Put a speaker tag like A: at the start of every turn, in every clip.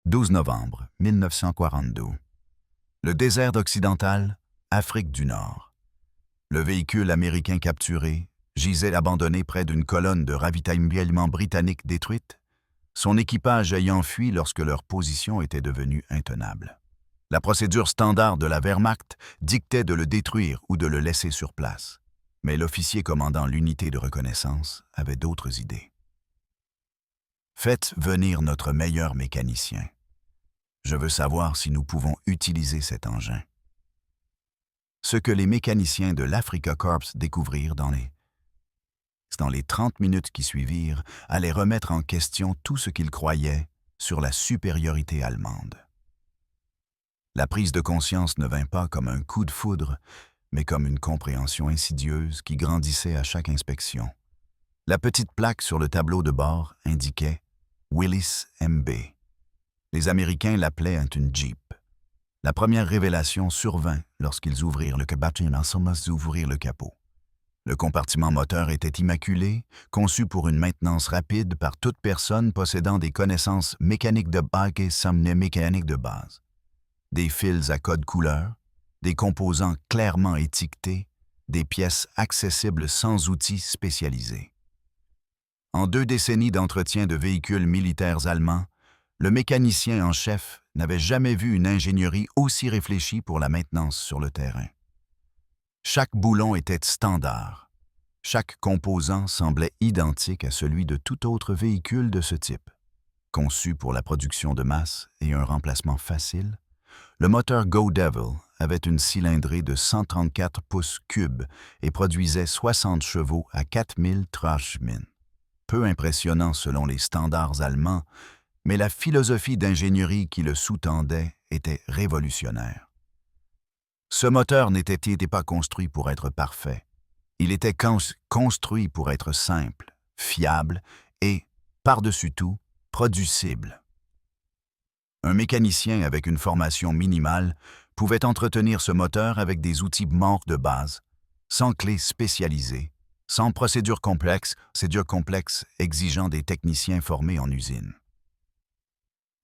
A: 12 novembre 1942. Le désert occidental, Afrique du Nord. Le véhicule américain capturé gisait abandonné près d'une colonne de ravitaillement britannique détruite, son équipage ayant fui lorsque leur position était devenue intenable. La procédure standard de la Wehrmacht dictait de le détruire ou de le laisser sur place, mais l'officier commandant l'unité de reconnaissance avait d'autres idées. Faites venir notre meilleur mécanicien. Je veux savoir si nous pouvons utiliser cet engin. Ce que les mécaniciens de l'Africa Corps découvrirent dans les 30 minutes qui suivirent allait remettre en question tout ce qu'ils croyaient sur la supériorité allemande. La prise de conscience ne vint pas comme un coup de foudre, mais comme une compréhension insidieuse qui grandissait à chaque inspection. La petite plaque sur le tableau de bord indiquait « Willis MB ». Les Américains l'appelaient une Jeep. La première révélation survint lorsqu'ils ouvrirent le capot. Le compartiment moteur était immaculé, conçu pour une maintenance rapide par toute personne possédant des connaissances mécaniques de base et mécaniques de base. Des fils à code couleur, des composants clairement étiquetés, des pièces accessibles sans outils spécialisés. En 2 décennies d'entretien de véhicules militaires allemands, le mécanicien en chef n'avait jamais vu une ingénierie aussi réfléchie pour la maintenance sur le terrain. Chaque boulon était standard. Chaque composant semblait identique à celui de tout autre véhicule de ce type. Conçu pour la production de masse et un remplacement facile, le moteur Go Devil avait une cylindrée de 134 pouces cubes et produisait 60 chevaux à 4000 Trashmin. Peu impressionnant selon les standards allemands, mais la philosophie d'ingénierie qui le sous-tendait était révolutionnaire. Ce moteur n'était pas construit pour être parfait. Il était construit pour être simple, fiable et, par-dessus tout, producible. Un mécanicien avec une formation minimale pouvait entretenir ce moteur avec des outils morts de base, sans clés spécialisées, sans procédures complexes exigeant des techniciens formés en usine.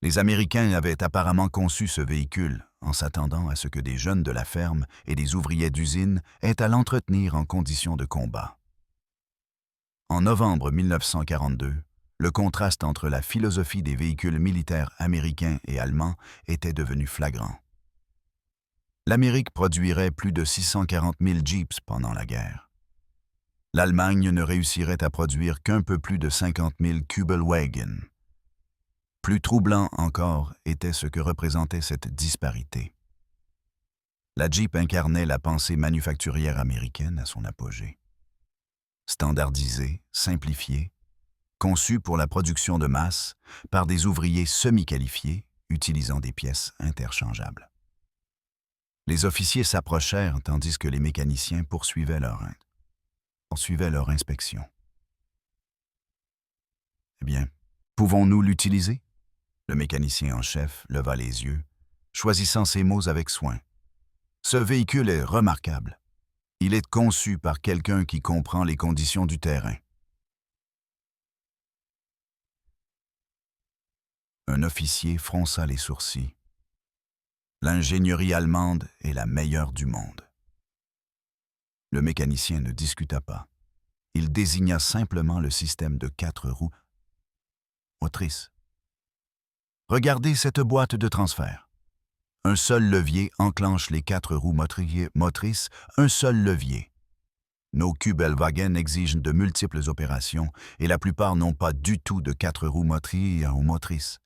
A: Les Américains avaient apparemment conçu ce véhicule en s'attendant à ce que des jeunes de la ferme et des ouvriers d'usine aient à l'entretenir en conditions de combat. En novembre 1942, le contraste entre la philosophie des véhicules militaires américains et allemands était devenu flagrant. L'Amérique produirait plus de 640 000 Jeeps pendant la guerre. L'Allemagne ne réussirait à produire qu'un peu plus de 50 000 Kübelwagen. Plus troublant encore était ce que représentait cette disparité. La Jeep incarnait la pensée manufacturière américaine à son apogée. Standardisée, simplifiée, conçue pour la production de masse par des ouvriers semi-qualifiés utilisant des pièces interchangeables. Les officiers s'approchèrent tandis que les mécaniciens poursuivaient leur inspection. Eh bien, pouvons-nous l'utiliser? Le mécanicien en chef leva les yeux, choisissant ses mots avec soin. Ce véhicule est remarquable. Il est conçu par quelqu'un qui comprend les conditions du terrain. Un officier fronça les sourcils. L'ingénierie allemande est la meilleure du monde. Le mécanicien ne discuta pas. Il désigna simplement le système de 4 roues motrices. Regardez cette boîte de transfert. Un seul levier enclenche les 4 roues motrices, un seul levier. Nos Kübelwagen exigent de multiples opérations et la plupart n'ont pas du tout de 4 roues motrices.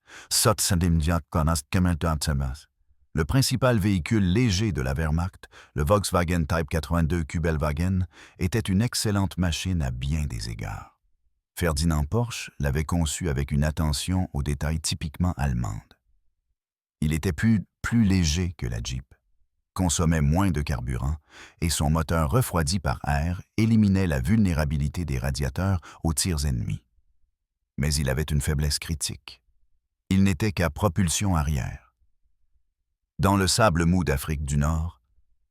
A: Le principal véhicule léger de la Wehrmacht, le Volkswagen Type 82 Kübelwagen, était une excellente machine à bien des égards. Ferdinand Porsche l'avait conçu avec une attention aux détails typiquement allemande. Il était plus léger que la Jeep, consommait moins de carburant et son moteur refroidi par air éliminait la vulnérabilité des radiateurs aux tirs ennemis. Mais il avait une faiblesse critique. Il n'était qu'à propulsion arrière. Dans le sable mou d'Afrique du Nord,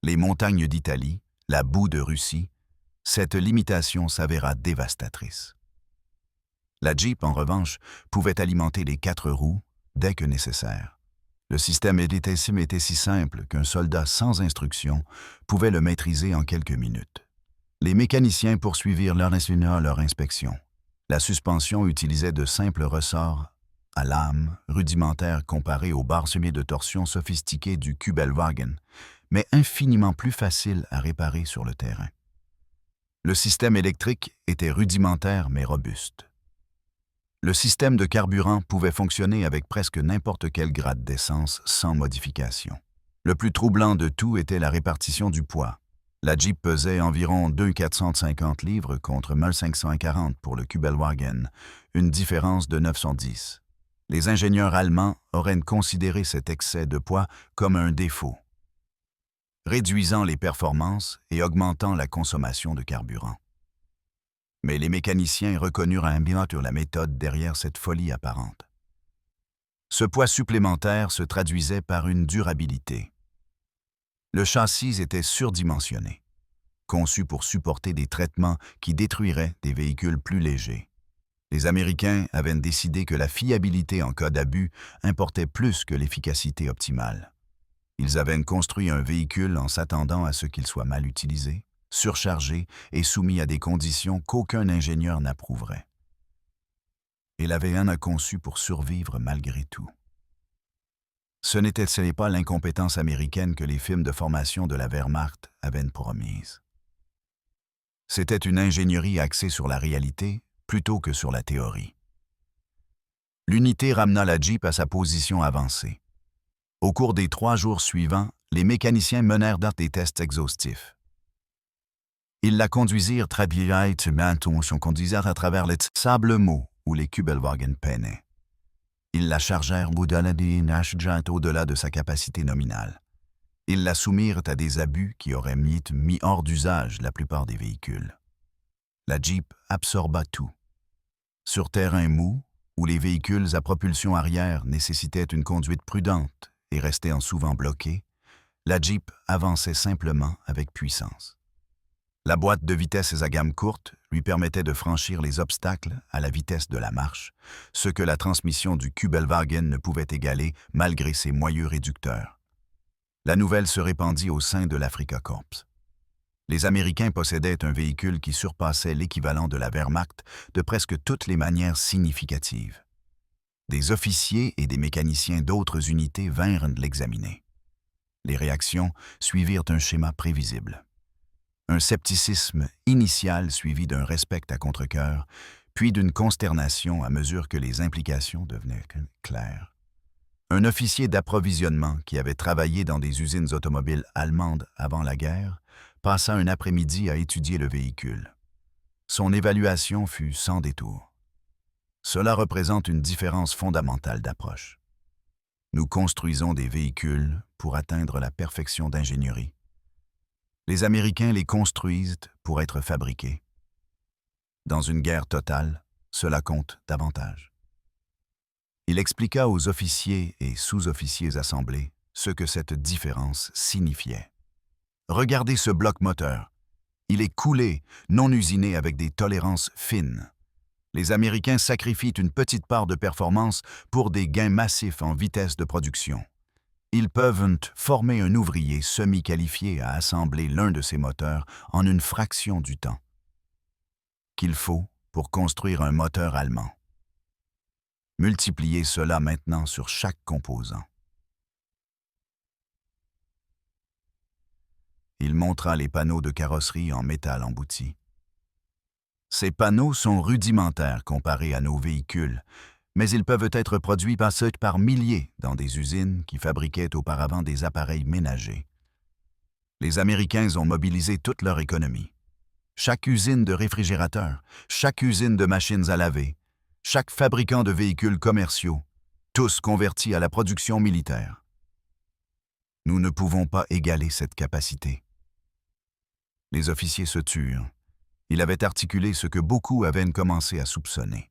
A: les montagnes d'Italie, la boue de Russie, cette limitation s'avéra dévastatrice. La Jeep, en revanche, pouvait alimenter les 4 roues dès que nécessaire. Le système était si simple qu'un soldat sans instruction pouvait le maîtriser en quelques minutes. Les mécaniciens poursuivirent leur inspection. La suspension utilisait de simples ressorts à lame, rudimentaires comparés aux barres semi de torsion sophistiquées du Kübelwagen, mais infiniment plus faciles à réparer sur le terrain. Le système électrique était rudimentaire mais robuste. Le système de carburant pouvait fonctionner avec presque n'importe quel grade d'essence sans modification. Le plus troublant de tout était la répartition du poids. La Jeep pesait environ 2,450 livres contre 1,540 pour le Kübelwagen, une différence de 910. Les ingénieurs allemands auraient considéré cet excès de poids comme un défaut, réduisant les performances et augmentant la consommation de carburant. Mais les mécaniciens reconnurent à la méthode derrière cette folie apparente. Ce poids supplémentaire se traduisait par une durabilité. Le châssis était surdimensionné, conçu pour supporter des traitements qui détruiraient des véhicules plus légers. Les Américains avaient décidé que la fiabilité en cas d'abus importait plus que l'efficacité optimale. Ils avaient construit un véhicule en s'attendant à ce qu'il soit mal utilisé, surchargé et soumis à des conditions qu'aucun ingénieur n'approuverait. Et l'AV1 a conçu pour survivre malgré tout. Ce n'était pas l'incompétence américaine que les films de formation de la Wehrmacht avaient promise. C'était une ingénierie axée sur la réalité plutôt que sur la théorie. L'unité ramena la Jeep à sa position avancée. Au cours des 3 jours suivants, les mécaniciens menèrent des tests exhaustifs. Ils la conduisirent très bien à travers les sables mous où les Kübelwagen peinaient. Ils la chargèrent au-delà de sa capacité nominale. Ils la soumirent à des abus qui auraient mis hors d'usage la plupart des véhicules. La Jeep absorba tout. Sur terrain mou, où les véhicules à propulsion arrière nécessitaient une conduite prudente et restaient souvent bloqués, la Jeep avançait simplement avec puissance. La boîte de vitesses à gamme courte lui permettait de franchir les obstacles à la vitesse de la marche, ce que la transmission du Kübelwagen ne pouvait égaler malgré ses moyeux réducteurs. La nouvelle se répandit au sein de l'Afrika Korps. Les Américains possédaient un véhicule qui surpassait l'équivalent de la Wehrmacht de presque toutes les manières significatives. Des officiers et des mécaniciens d'autres unités vinrent l'examiner. Les réactions suivirent un schéma prévisible. Un scepticisme initial suivi d'un respect à contre-cœur, puis d'une consternation à mesure que les implications devenaient claires. Un officier d'approvisionnement qui avait travaillé dans des usines automobiles allemandes avant la guerre passa un après-midi à étudier le véhicule. Son évaluation fut sans détour. Cela représente une différence fondamentale d'approche. Nous construisons des véhicules pour atteindre la perfection d'ingénierie. Les Américains les construisent pour être fabriqués. Dans une guerre totale, cela compte davantage. Il expliqua aux officiers et sous-officiers assemblés ce que cette différence signifiait. Regardez ce bloc moteur. Il est coulé, non usiné avec des tolérances fines. Les Américains sacrifient une petite part de performance pour des gains massifs en vitesse de production. Ils peuvent former un ouvrier semi-qualifié à assembler l'un de ces moteurs en une fraction du temps qu'il faut pour construire un moteur allemand. Multipliez cela maintenant sur chaque composant. Il montra les panneaux de carrosserie en métal embouti. Ces panneaux sont rudimentaires comparés à nos véhicules, mais ils peuvent être produits par milliers dans des usines qui fabriquaient auparavant des appareils ménagers. Les Américains ont mobilisé toute leur économie. Chaque usine de réfrigérateurs, chaque usine de machines à laver, chaque fabricant de véhicules commerciaux, tous convertis à la production militaire. Nous ne pouvons pas égaler cette capacité. Les officiers se turent. Il avait articulé ce que beaucoup avaient commencé à soupçonner.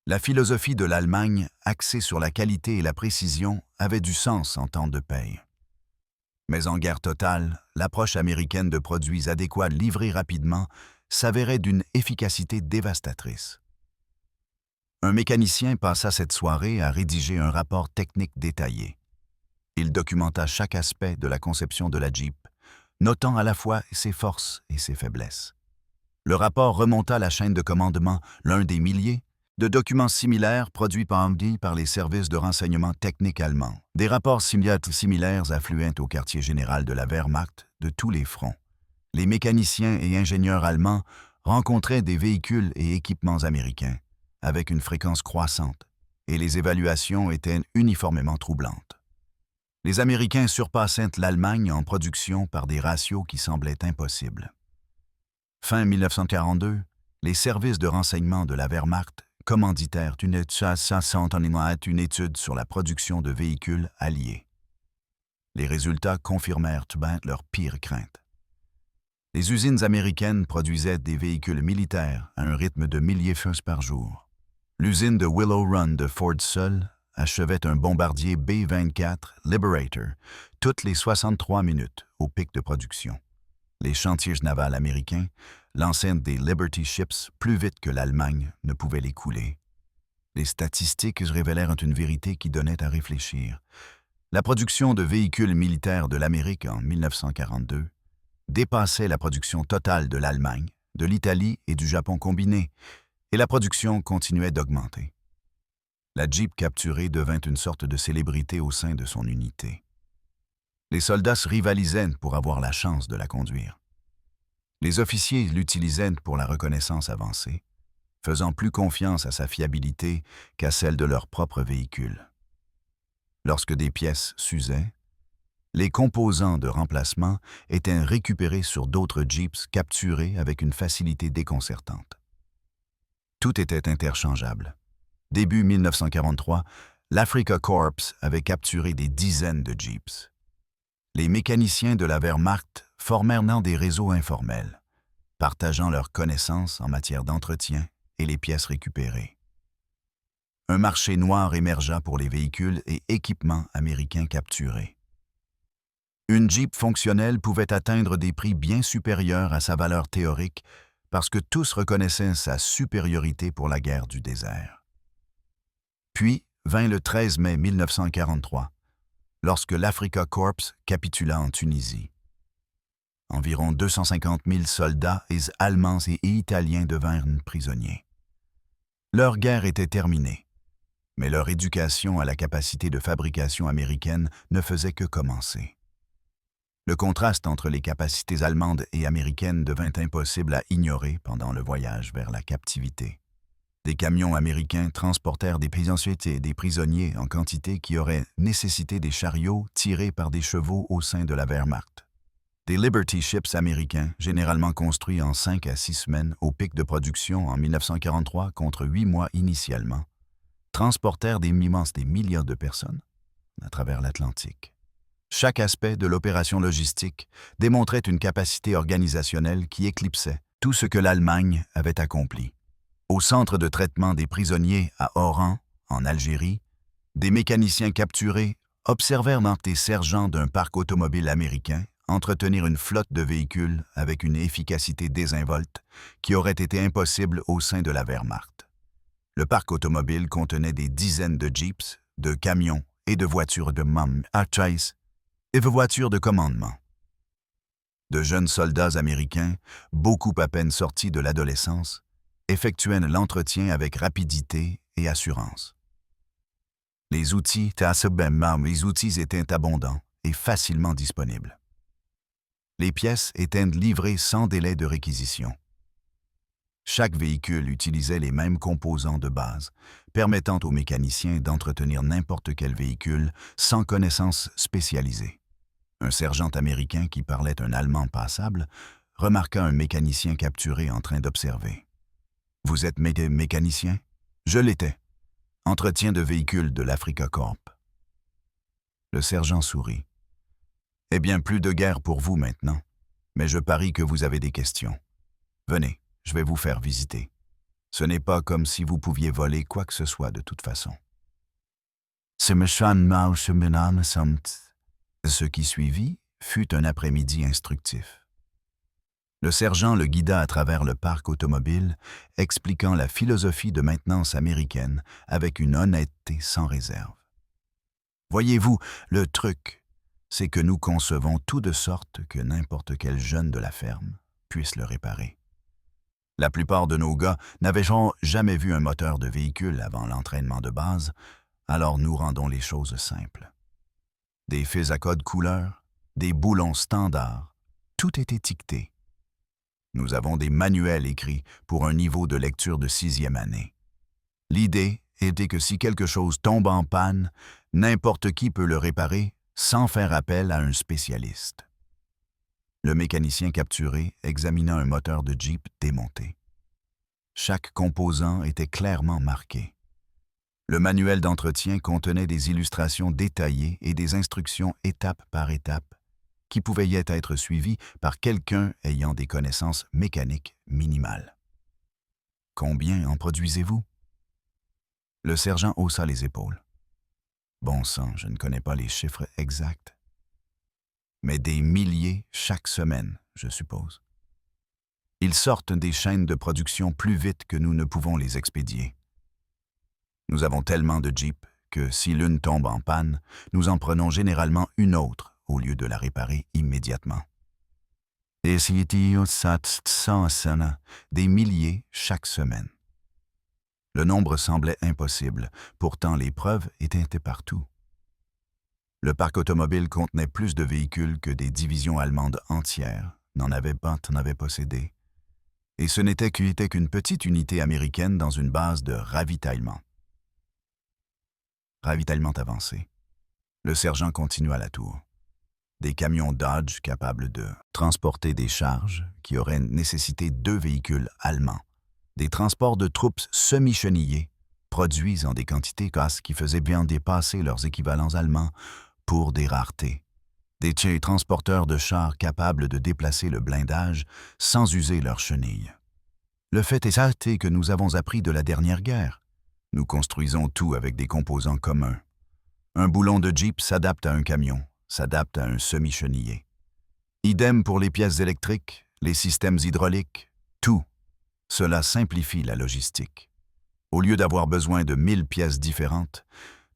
A: La philosophie de l'Allemagne, axée sur la qualité et la précision, avait du sens en temps de paix. Mais en guerre totale, l'approche américaine de produits adéquats livrés rapidement s'avérait d'une efficacité dévastatrice. Un mécanicien passa cette soirée à rédiger un rapport technique détaillé. Il documenta chaque aspect de la conception de la Jeep, notant à la fois ses forces et ses faiblesses. Le rapport remonta la chaîne de commandement, l'un des milliers de documents similaires produits par les services de renseignement techniques allemands. Des rapports similaires affluaient au quartier général de la Wehrmacht de tous les fronts. Les mécaniciens et ingénieurs allemands rencontraient des véhicules et équipements américains, avec une fréquence croissante, et les évaluations étaient uniformément troublantes. Les Américains surpassaient l'Allemagne en production par des ratios qui semblaient impossibles. Fin 1942, les services de renseignement de la Wehrmacht commanditèrent une étude sur la production de véhicules alliés. Les résultats confirmèrent leurs pires craintes. Les usines américaines produisaient des véhicules militaires à un rythme de milliers de feux par jour. L'usine de Willow Run de Ford seule achevait un bombardier B-24 Liberator toutes les 63 minutes au pic de production. Les chantiers navals américains lançaient des Liberty Ships plus vite que l'Allemagne ne pouvait les couler. Les statistiques révélèrent une vérité qui donnait à réfléchir. La production de véhicules militaires de l'Amérique en 1942 dépassait la production totale de l'Allemagne, de l'Italie et du Japon combinés, et la production continuait d'augmenter. La Jeep capturée devint une sorte de célébrité au sein de son unité. Les soldats se rivalisaient pour avoir la chance de la conduire. Les officiers l'utilisaient pour la reconnaissance avancée, faisant plus confiance à sa fiabilité qu'à celle de leur propre véhicule. Lorsque des pièces s'usaient, les composants de remplacement étaient récupérés sur d'autres Jeeps capturés avec une facilité déconcertante. Tout était interchangeable. Début 1943, l'Africa Corps avait capturé des dizaines de Jeeps. Les mécaniciens de la Wehrmacht formèrent des réseaux informels, partageant leurs connaissances en matière d'entretien et les pièces récupérées. Un marché noir émergea pour les véhicules et équipements américains capturés. Une Jeep fonctionnelle pouvait atteindre des prix bien supérieurs à sa valeur théorique parce que tous reconnaissaient sa supériorité pour la guerre du désert. Puis vint le 13 mai 1943, lorsque l'Africa Corps capitula en Tunisie. Environ 250 000 soldats allemands et italiens devinrent prisonniers. Leur guerre était terminée, mais leur éducation à la capacité de fabrication américaine ne faisait que commencer. Le contraste entre les capacités allemandes et américaines devint impossible à ignorer pendant le voyage vers la captivité. Des camions américains transportèrent des prisonniers en quantité qui auraient nécessité des chariots tirés par des chevaux au sein de la Wehrmacht. Des Liberty Ships américains, généralement construits en 5 à 6 semaines au pic de production en 1943 contre 8 mois initialement, transportèrent des milliards de personnes à travers l'Atlantique. Chaque aspect de l'opération logistique démontrait une capacité organisationnelle qui éclipsait tout ce que l'Allemagne avait accompli. Au centre de traitement des prisonniers à Oran, en Algérie, des mécaniciens capturés observèrent des sergents d'un parc automobile américain entretenir une flotte de véhicules avec une efficacité désinvolte qui aurait été impossible au sein de la Wehrmacht. Le parc automobile contenait des dizaines de Jeeps, de camions et de voitures de et de voitures de commandement. De jeunes soldats américains, beaucoup à peine sortis de l'adolescence, effectuaient l'entretien avec rapidité et assurance. Les outils étaient abondants et facilement disponibles. Les pièces étaient livrées sans délai de réquisition. Chaque véhicule utilisait les mêmes composants de base, permettant aux mécaniciens d'entretenir n'importe quel véhicule sans connaissances spécialisées. Un sergent américain qui parlait un allemand passable remarqua un mécanicien capturé en train d'observer. « Vous êtes mécanicien? »« Je l'étais. Entretien de véhicules de l'Africa Corp. » Le sergent sourit. « Eh bien, plus de guerre pour vous maintenant, mais je parie que vous avez des questions. Venez, je vais vous faire visiter. Ce n'est pas comme si vous pouviez voler quoi que ce soit de toute façon. » Ce qui suivit fut un après-midi instructif. Le sergent le guida à travers le parc automobile, expliquant la philosophie de maintenance américaine avec une honnêteté sans réserve. Voyez-vous, le truc, c'est que nous concevons tout de sorte que n'importe quel jeune de la ferme puisse le réparer. La plupart de nos gars n'avaient jamais vu un moteur de véhicule avant l'entraînement de base, alors nous rendons les choses simples. Des fils à code couleur, des boulons standards, tout est étiqueté. Nous avons des manuels écrits pour un niveau de lecture de 6e année. L'idée était que si quelque chose tombe en panne, n'importe qui peut le réparer sans faire appel à un spécialiste. Le mécanicien capturé examina un moteur de Jeep démonté. Chaque composant était clairement marqué. Le manuel d'entretien contenait des illustrations détaillées et des instructions étape par étape qui pouvaient être suivies par quelqu'un ayant des connaissances mécaniques minimales. « Combien en produisez-vous? » Le sergent haussa les épaules. « Bon sang, je ne connais pas les chiffres exacts. Mais des milliers chaque semaine, je suppose. Ils sortent des chaînes de production plus vite que nous ne pouvons les expédier. Nous avons tellement de Jeeps que si l'une tombe en panne, nous en prenons généralement une autre au lieu de la réparer immédiatement. Et des milliers chaque semaine. Le nombre semblait impossible, pourtant les preuves étaient partout. Le parc automobile contenait plus de véhicules que des divisions allemandes entières n'en avaient possédé. Et ce n'était qu'une petite unité américaine dans une base de ravitaillement. Ravitaillement avancé. Le sergent continua la tour. Des camions Dodge capables de transporter des charges qui auraient nécessité 2 véhicules allemands. Des transports de troupes semi-chenillés, produits en des quantités qui faisaient bien dépasser leurs équivalents allemands pour des raretés. Des transporteurs de chars capables de déplacer le blindage sans user leurs chenilles. Le fait est que nous avons appris de la dernière guerre. Nous construisons tout avec des composants communs. Un boulon de Jeep s'adapte à un camion, s'adapte à un semi-chenillé. Idem pour les pièces électriques, les systèmes hydrauliques, tout. Cela simplifie la logistique. Au lieu d'avoir besoin de 1000 pièces différentes,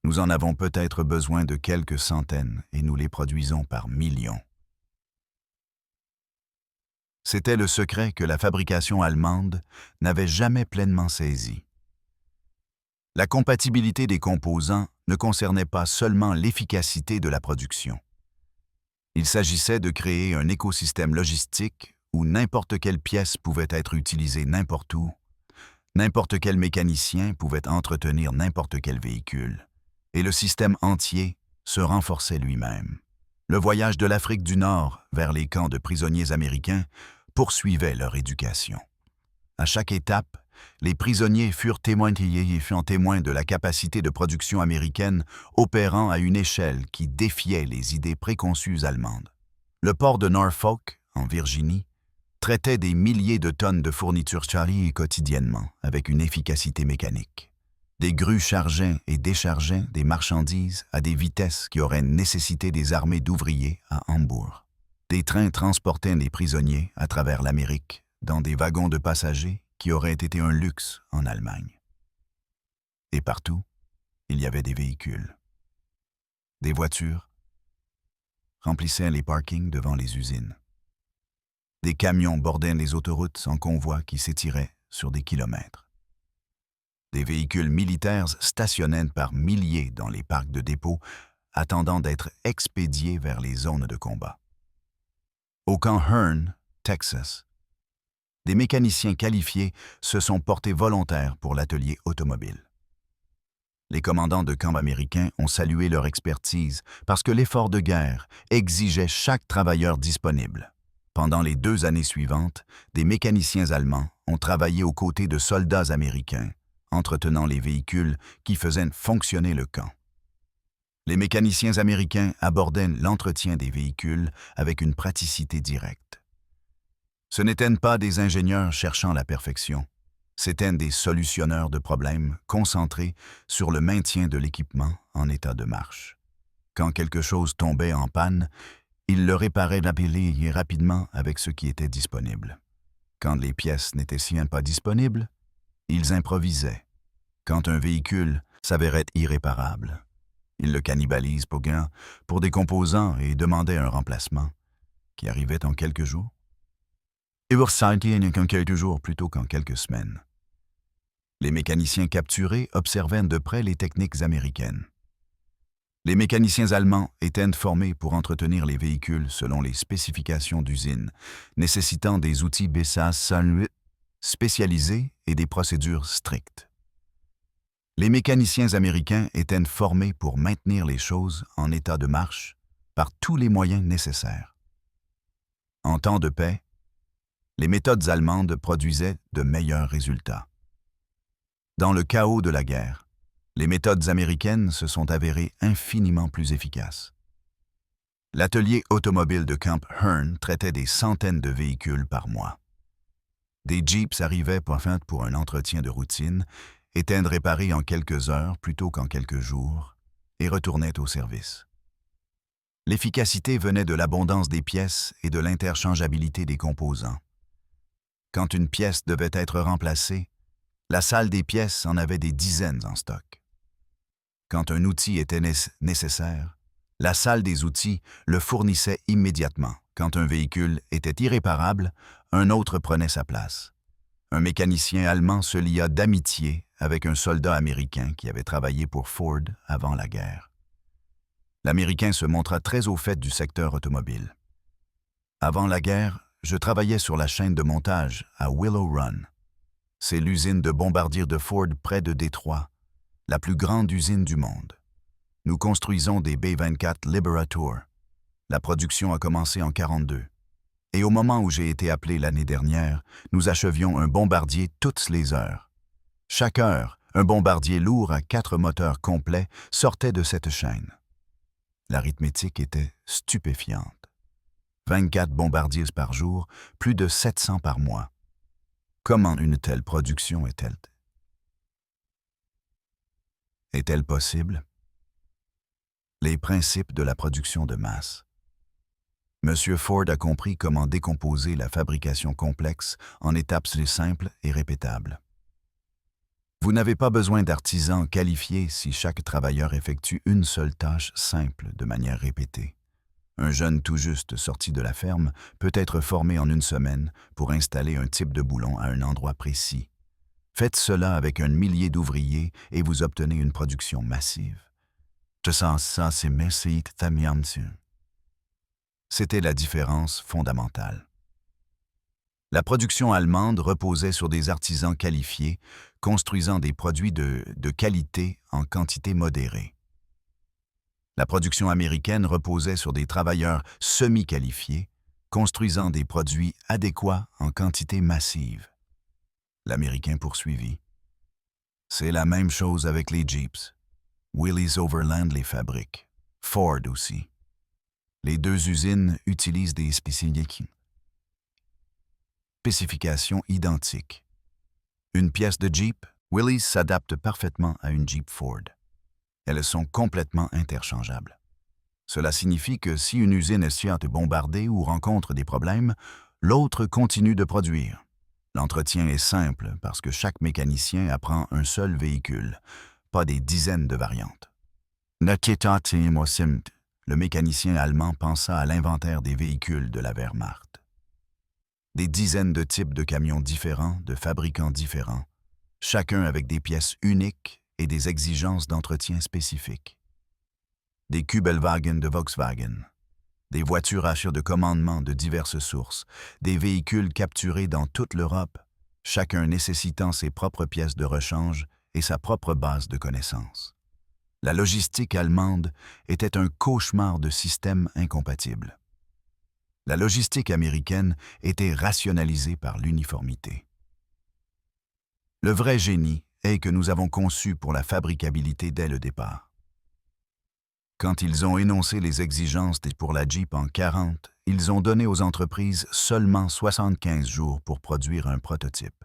A: nous en avons peut-être besoin de quelques centaines et nous les produisons par millions. C'était le secret que la fabrication allemande n'avait jamais pleinement saisi. La compatibilité des composants ne concernait pas seulement l'efficacité de la production. Il s'agissait de créer un écosystème logistique où n'importe quelle pièce pouvait être utilisée n'importe où, n'importe quel mécanicien pouvait entretenir n'importe quel véhicule, et le système entier se renforçait lui-même. Le voyage de l'Afrique du Nord vers les camps de prisonniers américains poursuivait leur éducation. À chaque étape, les prisonniers furent témoins de la capacité de production américaine opérant à une échelle qui défiait les idées préconçues allemandes. Le port de Norfolk, en Virginie, traitait des milliers de tonnes de fournitures charriées quotidiennement avec une efficacité mécanique. Des grues chargeaient et déchargeaient des marchandises à des vitesses qui auraient nécessité des armées d'ouvriers à Hambourg. Des trains transportaient les prisonniers à travers l'Amérique dans des wagons de passagers qui auraient été un luxe en Allemagne. Et partout, il y avait des véhicules. Des voitures remplissaient les parkings devant les usines. Des camions bordaient les autoroutes en convois qui s'étiraient sur des kilomètres. Des véhicules militaires stationnaient par milliers dans les parcs de dépôt, attendant d'être expédiés vers les zones de combat. Au camp Hearne, Texas, des mécaniciens qualifiés se sont portés volontaires pour l'atelier automobile. Les commandants de camps américains ont salué leur expertise parce que l'effort de guerre exigeait chaque travailleur disponible. Pendant les 2 années suivantes, des mécaniciens allemands ont travaillé aux côtés de soldats américains, entretenant les véhicules qui faisaient fonctionner le camp. Les mécaniciens américains abordaient l'entretien des véhicules avec une praticité directe. Ce n'étaient pas des ingénieurs cherchant la perfection, c'étaient des solutionneurs de problèmes concentrés sur le maintien de l'équipement en état de marche. Quand quelque chose tombait en panne, Ils le réparaient rapidement avec ce qui était disponible. Quand les pièces n'étaient pas disponibles, ils improvisaient. Quand un véhicule s'avérait irréparable, ils le cannibalisent pour des composants et demandaient un remplacement qui arrivait en quelques jours. Et vous ressentiez en quelques jours plutôt qu'en quelques semaines. Les mécaniciens capturés observaient de près les techniques américaines. Les mécaniciens allemands étaient formés pour entretenir les véhicules selon les spécifications d'usine, nécessitant des outils BSAS spécialisés et des procédures strictes. Les mécaniciens américains étaient formés pour maintenir les choses en état de marche par tous les moyens nécessaires. En temps de paix, les méthodes allemandes produisaient de meilleurs résultats. Dans le chaos de la guerre, les méthodes américaines se sont avérées infiniment plus efficaces. L'atelier automobile de Camp Hearn traitait des centaines de véhicules par mois. Des Jeeps arrivaient pour un entretien de routine, étaient réparés en quelques heures plutôt qu'en quelques jours, et retournaient au service. L'efficacité venait de l'abondance des pièces et de l'interchangeabilité des composants. Quand une pièce devait être remplacée, la salle des pièces en avait des dizaines en stock. Quand un outil était nécessaire, la salle des outils le fournissait immédiatement. Quand un véhicule était irréparable, un autre prenait sa place. Un mécanicien allemand se lia d'amitié avec un soldat américain qui avait travaillé pour Ford avant la guerre. L'Américain se montra très au fait du secteur automobile. Avant la guerre, je travaillais sur la chaîne de montage à Willow Run. C'est l'usine de bombardiers de Ford près de Détroit, la plus grande usine du monde. Nous construisons des B-24 Liberator. La production a commencé en 1942. Et au moment où j'ai été appelé l'année dernière, nous achevions un bombardier toutes les heures. Chaque heure, un bombardier lourd à 4 moteurs complets sortait de cette chaîne. L'arithmétique était stupéfiante. 24 bombardiers par jour, plus de 700 par mois. Comment une telle production est-elle possible? Les principes de la production de masse. M. Ford a compris comment décomposer la fabrication complexe en étapes simples et répétables. Vous n'avez pas besoin d'artisans qualifiés si chaque travailleur effectue une seule tâche simple de manière répétée. Un jeune tout juste sorti de la ferme peut être formé en une semaine pour installer un type de boulon à un endroit précis. Faites cela avec un millier d'ouvriers et vous obtenez une production massive. C'était la différence fondamentale. La production allemande reposait sur des artisans qualifiés, construisant des produits de qualité en quantité modérée. La production américaine reposait sur des travailleurs semi-qualifiés, construisant des produits adéquats en quantité massive. L'Américain poursuivit. C'est la même chose avec les Jeeps. Willys Overland les fabrique. Ford aussi. Les deux usines utilisent des spécifications identiques. Une pièce de Jeep, Willys s'adapte parfaitement à une Jeep Ford. Elles sont complètement interchangeables. Cela signifie que si une usine est bombardée ou rencontre des problèmes, l'autre continue de produire. L'entretien est simple parce que chaque mécanicien apprend un seul véhicule, pas des dizaines de variantes. Le mécanicien allemand pensa à l'inventaire des véhicules de la Wehrmacht. Des dizaines de types de camions différents, de fabricants différents, chacun avec des pièces uniques et des exigences d'entretien spécifiques. Des Kübelwagen de Volkswagen, des voitures à de commandement de diverses sources, des véhicules capturés dans toute l'Europe, chacun nécessitant ses propres pièces de rechange et sa propre base de connaissances. La logistique allemande était un cauchemar de systèmes incompatibles. La logistique américaine était rationalisée par l'uniformité. Le vrai génie est que nous avons conçu pour la fabricabilité dès le départ. Quand ils ont énoncé les exigences pour la Jeep en 1940, ils ont donné aux entreprises seulement 75 jours pour produire un prototype.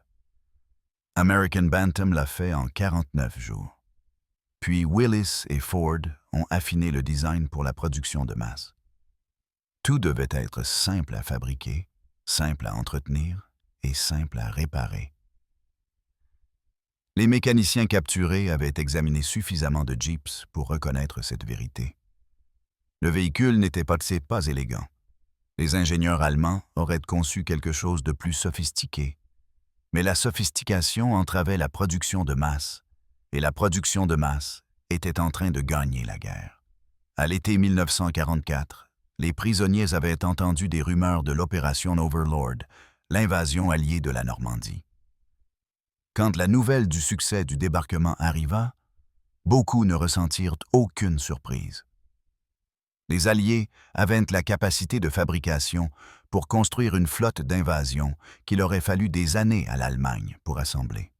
A: American Bantam l'a fait en 49 jours. Puis Willys et Ford ont affiné le design pour la production de masse. Tout devait être simple à fabriquer, simple à entretenir et simple à réparer. Les mécaniciens capturés avaient examiné suffisamment de Jeeps pour reconnaître cette vérité. Le véhicule n'était pas élégant. Les ingénieurs allemands auraient conçu quelque chose de plus sophistiqué. Mais la sophistication entravait la production de masse, et la production de masse était en train de gagner la guerre. À l'été 1944, les prisonniers avaient entendu des rumeurs de l'opération Overlord, l'invasion alliée de la Normandie. Quand la nouvelle du succès du débarquement arriva, beaucoup ne ressentirent aucune surprise. Les Alliés avaient la capacité de fabrication pour construire une flotte d'invasion qu'il aurait fallu des années à l'Allemagne pour assembler.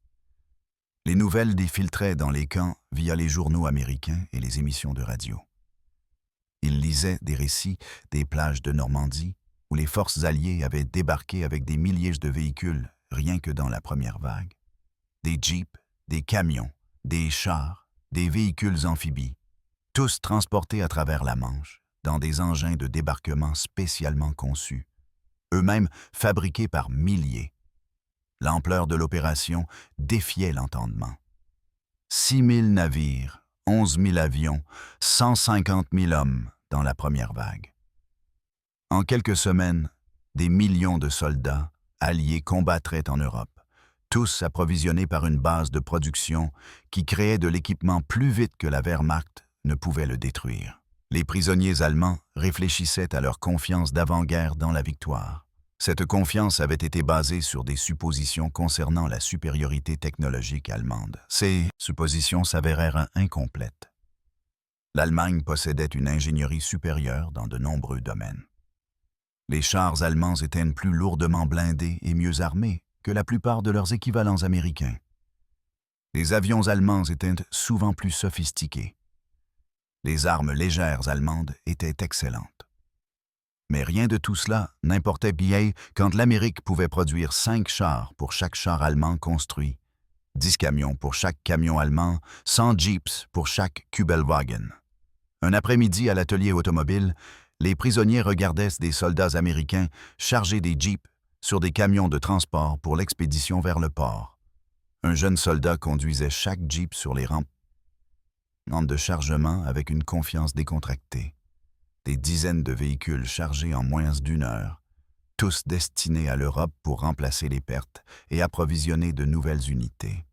A: Les nouvelles défiltraient dans les camps via les journaux américains et les émissions de radio. Ils lisaient des récits des plages de Normandie où les forces alliées avaient débarqué avec des milliers de véhicules rien que dans la première vague. Des jeeps, des camions, des chars, des véhicules amphibies, tous transportés à travers la Manche dans des engins de débarquement spécialement conçus, eux-mêmes fabriqués par milliers. L'ampleur de l'opération défiait l'entendement. 6 000 navires, 11 000 avions, 150 000 hommes dans la première vague. En quelques semaines, des millions de soldats alliés combattraient en Europe, tous approvisionnés par une base de production qui créait de l'équipement plus vite que la Wehrmacht ne pouvait le détruire. Les prisonniers allemands réfléchissaient à leur confiance d'avant-guerre dans la victoire. Cette confiance avait été basée sur des suppositions concernant la supériorité technologique allemande. Ces suppositions s'avérèrent incomplètes. L'Allemagne possédait une ingénierie supérieure dans de nombreux domaines. Les chars allemands étaient plus lourdement blindés et mieux armés que la plupart de leurs équivalents américains. Les avions allemands étaient souvent plus sophistiqués. Les armes légères allemandes étaient excellentes. Mais rien de tout cela n'importait bien quand l'Amérique pouvait produire 5 chars pour chaque char allemand construit, 10 camions pour chaque camion allemand, 100 jeeps pour chaque Kübelwagen. Un après-midi à l'atelier automobile, les prisonniers regardaient des soldats américains charger des jeeps sur des camions de transport pour l'expédition vers le port. Un jeune soldat conduisait chaque jeep sur les rampes de chargement avec une confiance décontractée. Des dizaines de véhicules chargés en moins d'1 heure, tous destinés à l'Europe pour remplacer les pertes et approvisionner de nouvelles unités.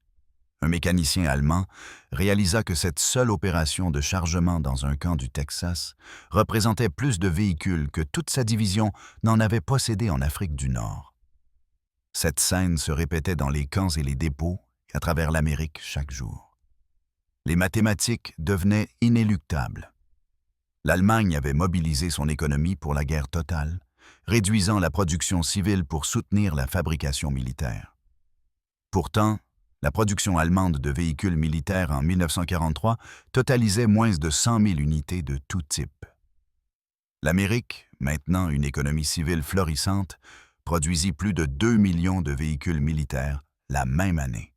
A: Un mécanicien allemand réalisa que cette seule opération de chargement dans un camp du Texas représentait plus de véhicules que toute sa division n'en avait possédé en Afrique du Nord. Cette scène se répétait dans les camps et les dépôts à travers l'Amérique chaque jour. Les mathématiques devenaient inéluctables. L'Allemagne avait mobilisé son économie pour la guerre totale, réduisant la production civile pour soutenir la fabrication militaire. Pourtant, la production allemande de véhicules militaires en 1943 totalisait moins de 100 000 unités de tout type. L'Amérique, maintenant une économie civile florissante, produisit plus de 2 millions de véhicules militaires la même année.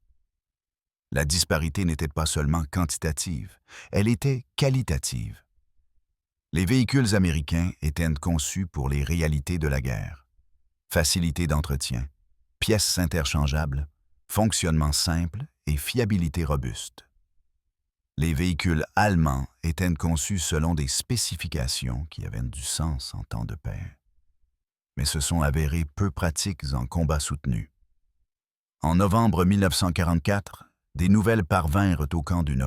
A: La disparité n'était pas seulement quantitative, elle était qualitative. Les véhicules américains étaient conçus pour les réalités de la guerre. Facilité d'entretien, pièces interchangeables, fonctionnement simple et fiabilité robuste. Les véhicules allemands étaient conçus selon des spécifications qui avaient du sens en temps de paix, mais se sont avérés peu pratiques en combat soutenu. En novembre 1944, des nouvelles parvinrent au camp d'une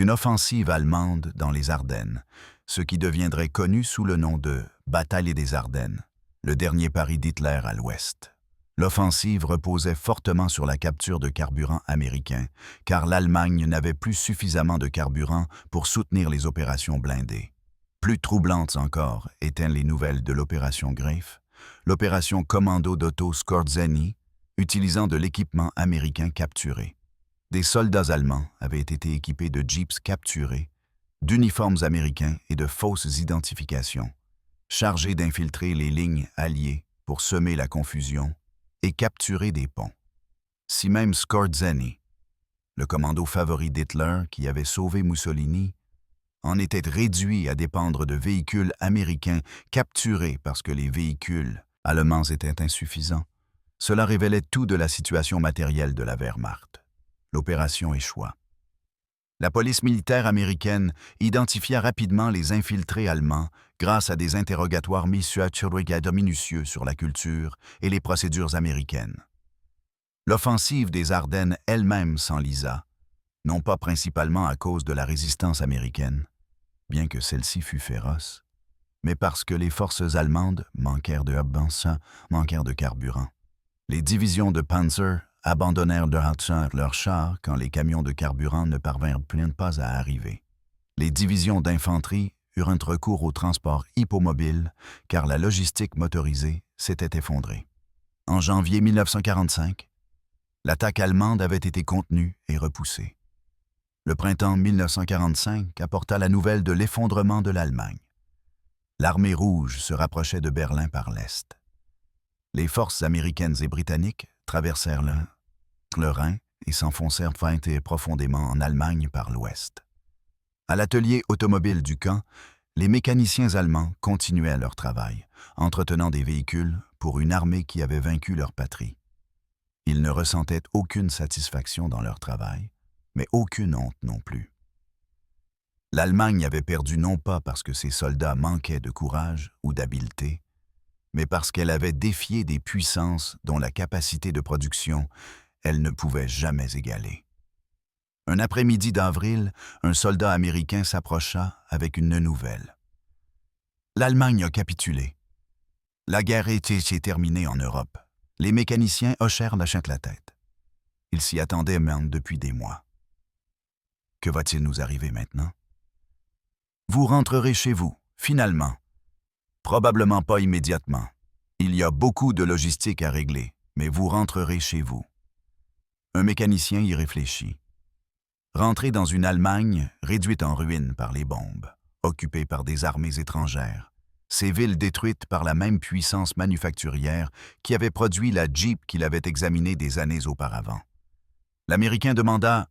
A: offensive allemande dans les Ardennes, ce qui deviendrait connu sous le nom de « Bataille des Ardennes », le dernier pari d'Hitler à l'Ouest. L'offensive reposait fortement sur la capture de carburant américain, car l'Allemagne n'avait plus suffisamment de carburant pour soutenir les opérations blindées. Plus troublantes encore étaient les nouvelles de l'opération Greif, l'opération commando d'Otto Skorzeny, utilisant de l'équipement américain capturé. Des soldats allemands avaient été équipés de jeeps capturés, d'uniformes américains et de fausses identifications, chargés d'infiltrer les lignes alliées pour semer la confusion et capturer des ponts. Si même Skorzeny, le commando favori d'Hitler qui avait sauvé Mussolini, en était réduit à dépendre de véhicules américains capturés parce que les véhicules allemands étaient insuffisants. Cela révélait tout de la situation matérielle de la Wehrmacht. L'opération échoua. La police militaire américaine identifia rapidement les infiltrés allemands grâce à des interrogatoires minutieux sur la culture et les procédures américaines. L'offensive des Ardennes elle-même s'enlisa, non pas principalement à cause de la résistance américaine, bien que celle-ci fût féroce, mais parce que les forces allemandes manquèrent de carburant. Les divisions de Panzer abandonnèrent leurs chars quand les camions de carburant ne parvinrent pas à arriver. Les divisions d'infanterie eurent un recours au transport hippomobile car la logistique motorisée s'était effondrée. En janvier 1945, l'attaque allemande avait été contenue et repoussée. Le printemps 1945 apporta la nouvelle de l'effondrement de l'Allemagne. L'armée rouge se rapprochait de Berlin par l'Est. Les forces américaines et britanniques traversèrent le Rhin et s'enfoncèrent profondément en Allemagne par l'Ouest. À l'atelier automobile du camp, les mécaniciens allemands continuaient leur travail, entretenant des véhicules pour une armée qui avait vaincu leur patrie. Ils ne ressentaient aucune satisfaction dans leur travail, mais aucune honte non plus. L'Allemagne avait perdu non pas parce que ses soldats manquaient de courage ou d'habileté, mais parce qu'elle avait défié des puissances dont la capacité de production elle ne pouvait jamais égaler. Un après-midi d'avril, un soldat américain s'approcha avec une nouvelle. L'Allemagne a capitulé. La guerre était terminée en Europe. Les mécaniciens hochèrent la tête. Ils s'y attendaient même depuis des mois. Que va-t-il nous arriver maintenant? Vous rentrerez chez vous, finalement. Probablement pas immédiatement. Il y a beaucoup de logistique à régler, mais vous rentrerez chez vous. Un mécanicien y réfléchit. Rentrer dans une Allemagne réduite en ruines par les bombes, occupée par des armées étrangères, ces villes détruites par la même puissance manufacturière qui avait produit la Jeep qu'il avait examinée des années auparavant. L'Américain demanda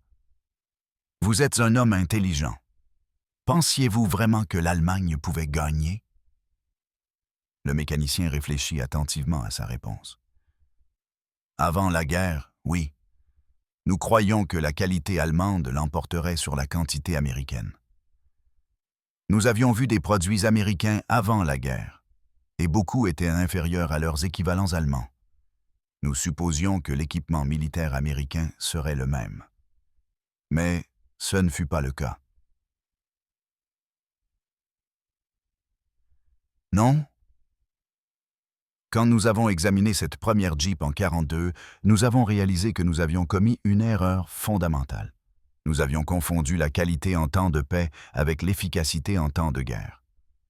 A: « Vous êtes un homme intelligent. Pensiez-vous vraiment que l'Allemagne pouvait gagner? » Le mécanicien réfléchit attentivement à sa réponse. « Avant la guerre, oui. Nous croyions que la qualité allemande l'emporterait sur la quantité américaine. Nous avions vu des produits américains avant la guerre, et beaucoup étaient inférieurs à leurs équivalents allemands. Nous supposions que l'équipement militaire américain serait le même. Mais ce ne fut pas le cas. Non? Quand nous avons examiné cette première Jeep en 1942, nous avons réalisé que nous avions commis une erreur fondamentale. Nous avions confondu la qualité en temps de paix avec l'efficacité en temps de guerre.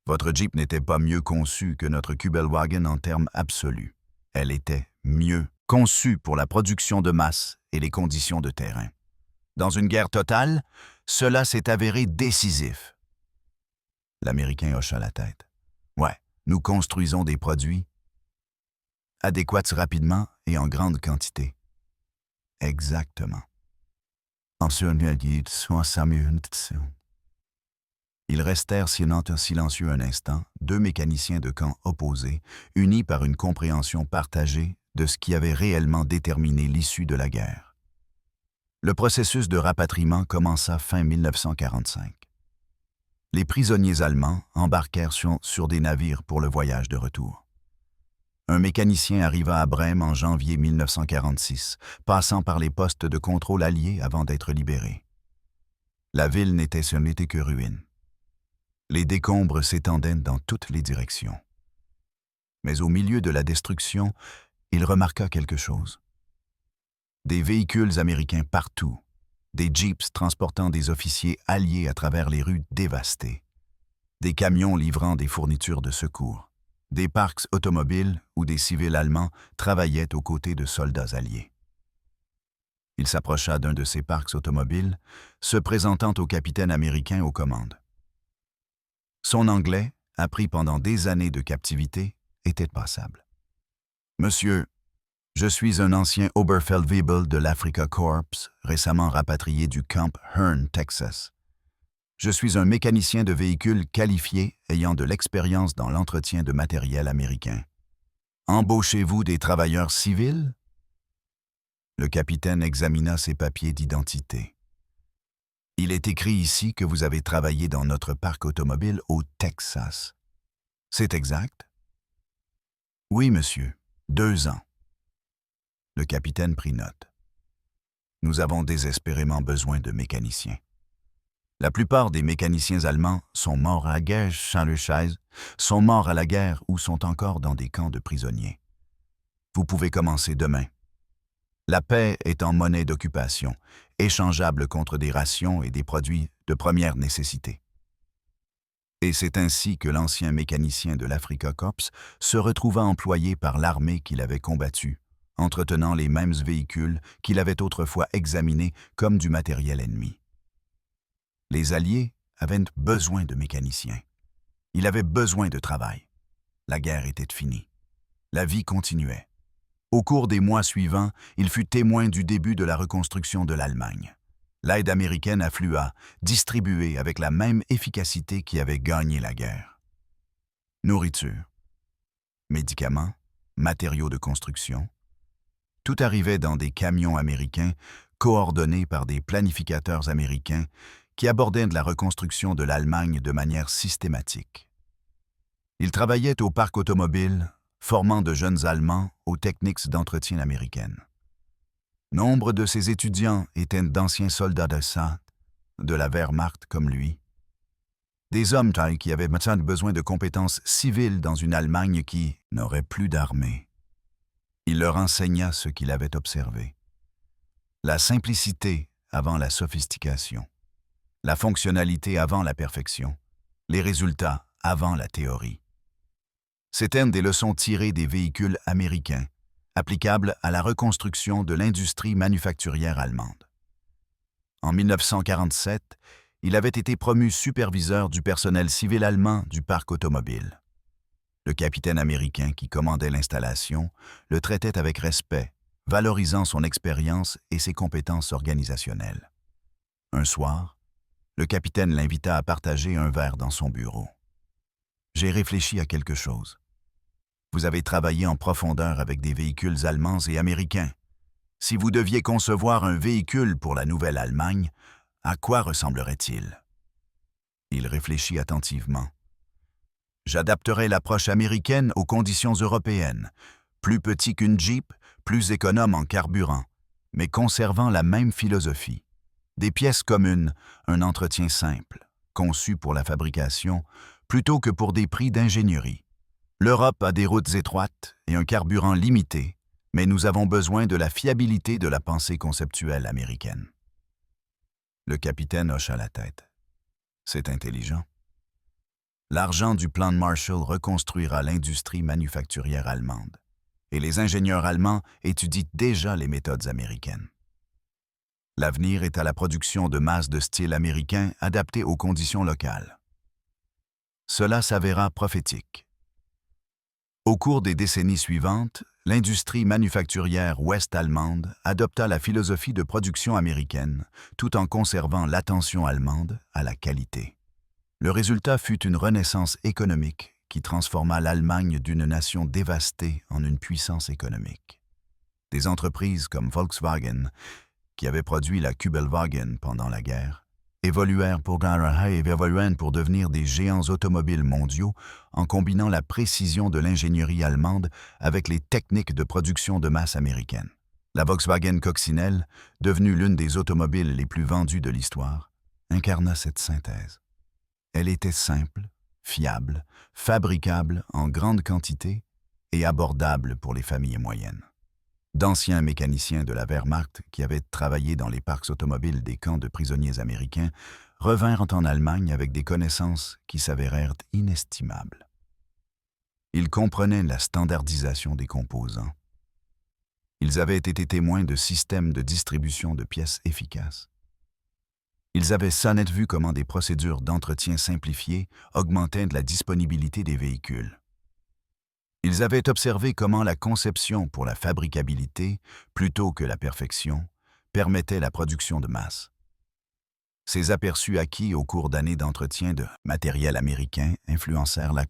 A: Votre Jeep n'était pas mieux conçue que notre Kübelwagen en termes absolus. Elle était mieux conçue pour la production de masse et les conditions de terrain. Dans une guerre totale, cela s'est avéré décisif. L'Américain hocha la tête. Ouais, nous construisons des produits adéquats rapidement et en grande quantité. Exactement. Ils restèrent silencieux un instant, deux mécaniciens de camps opposés, unis par une compréhension partagée de ce qui avait réellement déterminé l'issue de la guerre. Le processus de rapatriement commença fin 1945. Les prisonniers allemands embarquèrent sur des navires pour le voyage de retour. Un mécanicien arriva à Brême en janvier 1946, passant par les postes de contrôle alliés avant d'être libéré. La ville n'était que ruine. Les décombres s'étendaient dans toutes les directions. Mais au milieu de la destruction, il remarqua quelque chose. Des véhicules américains partout, des jeeps transportant des officiers alliés à travers les rues dévastées, des camions livrant des fournitures de secours, des parcs automobiles où des civils allemands travaillaient aux côtés de soldats alliés. Il s'approcha d'un de ces parcs automobiles, se présentant au capitaine américain aux commandes. Son anglais, appris pendant des années de captivité, était passable. « Monsieur, je suis un ancien Oberfeldwebel de l'Africa Corps, récemment rapatrié du camp Hearne, Texas. Je suis un mécanicien de véhicules qualifié ayant de l'expérience dans l'entretien de matériel américain. Embauchez-vous des travailleurs civils? Le capitaine examina ses papiers d'identité. Il est écrit ici que vous avez travaillé dans notre parc automobile au Texas. C'est exact? Oui, monsieur. 2 ans. Le capitaine prit note. Nous avons désespérément besoin de mécaniciens. La plupart des mécaniciens allemands sont morts à la guerre, sont morts à la guerre ou sont encore dans des camps de prisonniers. Vous pouvez commencer demain. La paie est en monnaie d'occupation, échangeable contre des rations et des produits de première nécessité. Et c'est ainsi que l'ancien mécanicien de l'Africa Corps se retrouva employé par l'armée qu'il avait combattue, entretenant les mêmes véhicules qu'il avait autrefois examinés comme du matériel ennemi. Les Alliés avaient besoin de mécaniciens. Ils avaient besoin de travail. La guerre était finie. La vie continuait. Au cours des mois suivants, il fut témoin du début de la reconstruction de l'Allemagne. L'aide américaine afflua, distribuée avec la même efficacité qui avait gagné la guerre. Nourriture, médicaments, matériaux de construction, tout arrivait dans des camions américains coordonnés par des planificateurs américains qui abordaient la reconstruction de l'Allemagne de manière systématique. Ils travaillaient au parc automobile, formant de jeunes Allemands aux techniques d'entretien américaines. Nombre de ces étudiants étaient d'anciens soldats de la Wehrmacht comme lui. Des hommes qui avaient maintenant besoin de compétences civiles dans une Allemagne qui n'aurait plus d'armée. Il leur enseigna ce qu'il avait observé. La simplicité avant la sophistication. La fonctionnalité avant la perfection. Les résultats avant la théorie. C'étaient des leçons tirées des véhicules américains, applicables à la reconstruction de l'industrie manufacturière allemande. En 1947, il avait été promu superviseur du personnel civil allemand du parc automobile. Le capitaine américain qui commandait l'installation le traitait avec respect, valorisant son expérience et ses compétences organisationnelles. Un soir, le capitaine l'invita à partager un verre dans son bureau. « J'ai réfléchi à quelque chose. Vous avez travaillé en profondeur avec des véhicules allemands et américains. Si vous deviez concevoir un véhicule pour la nouvelle Allemagne, à quoi ressemblerait-il? » Il réfléchit attentivement. « J'adapterai l'approche américaine aux conditions européennes, plus petit qu'une Jeep, plus économe en carburant, mais conservant la même philosophie. Des pièces communes, un entretien simple, conçu pour la fabrication, plutôt que pour des prix d'ingénierie. L'Europe a des routes étroites et un carburant limité, mais nous avons besoin de la fiabilité de la pensée conceptuelle américaine. » Le capitaine hocha la tête. « C'est intelligent. L'argent du plan de Marshall reconstruira l'industrie manufacturière allemande, et les ingénieurs allemands étudient déjà les méthodes américaines. L'avenir est à la production de masses de style américain adaptées aux conditions locales. » Cela s'avéra prophétique. Au cours des décennies suivantes, l'industrie manufacturière ouest-allemande adopta la philosophie de production américaine, tout en conservant l'attention allemande à la qualité. Le résultat fut une renaissance économique qui transforma l'Allemagne d'une nation dévastée en une puissance économique. Des entreprises comme Volkswagen, qui avaient produit la Kübelwagen pendant la guerre, évoluèrent pour devenir des géants automobiles mondiaux en combinant la précision de l'ingénierie allemande avec les techniques de production de masse américaine. La Volkswagen Coccinelle, devenue l'une des automobiles les plus vendues de l'histoire, incarna cette synthèse. Elle était simple, fiable, fabricable en grande quantité et abordable pour les familles moyennes. D'anciens mécaniciens de la Wehrmacht qui avaient travaillé dans les parcs automobiles des camps de prisonniers américains revinrent en Allemagne avec des connaissances qui s'avérèrent inestimables. Ils comprenaient la standardisation des composants. Ils avaient été témoins de systèmes de distribution de pièces efficaces. Ils avaient net vu comment des procédures d'entretien simplifiées augmentaient la disponibilité des véhicules. Ils avaient observé comment la conception pour la fabricabilité, plutôt que la perfection, permettait la production de masse. Ces aperçus acquis au cours d'années d'entretien de matériel américain influencèrent la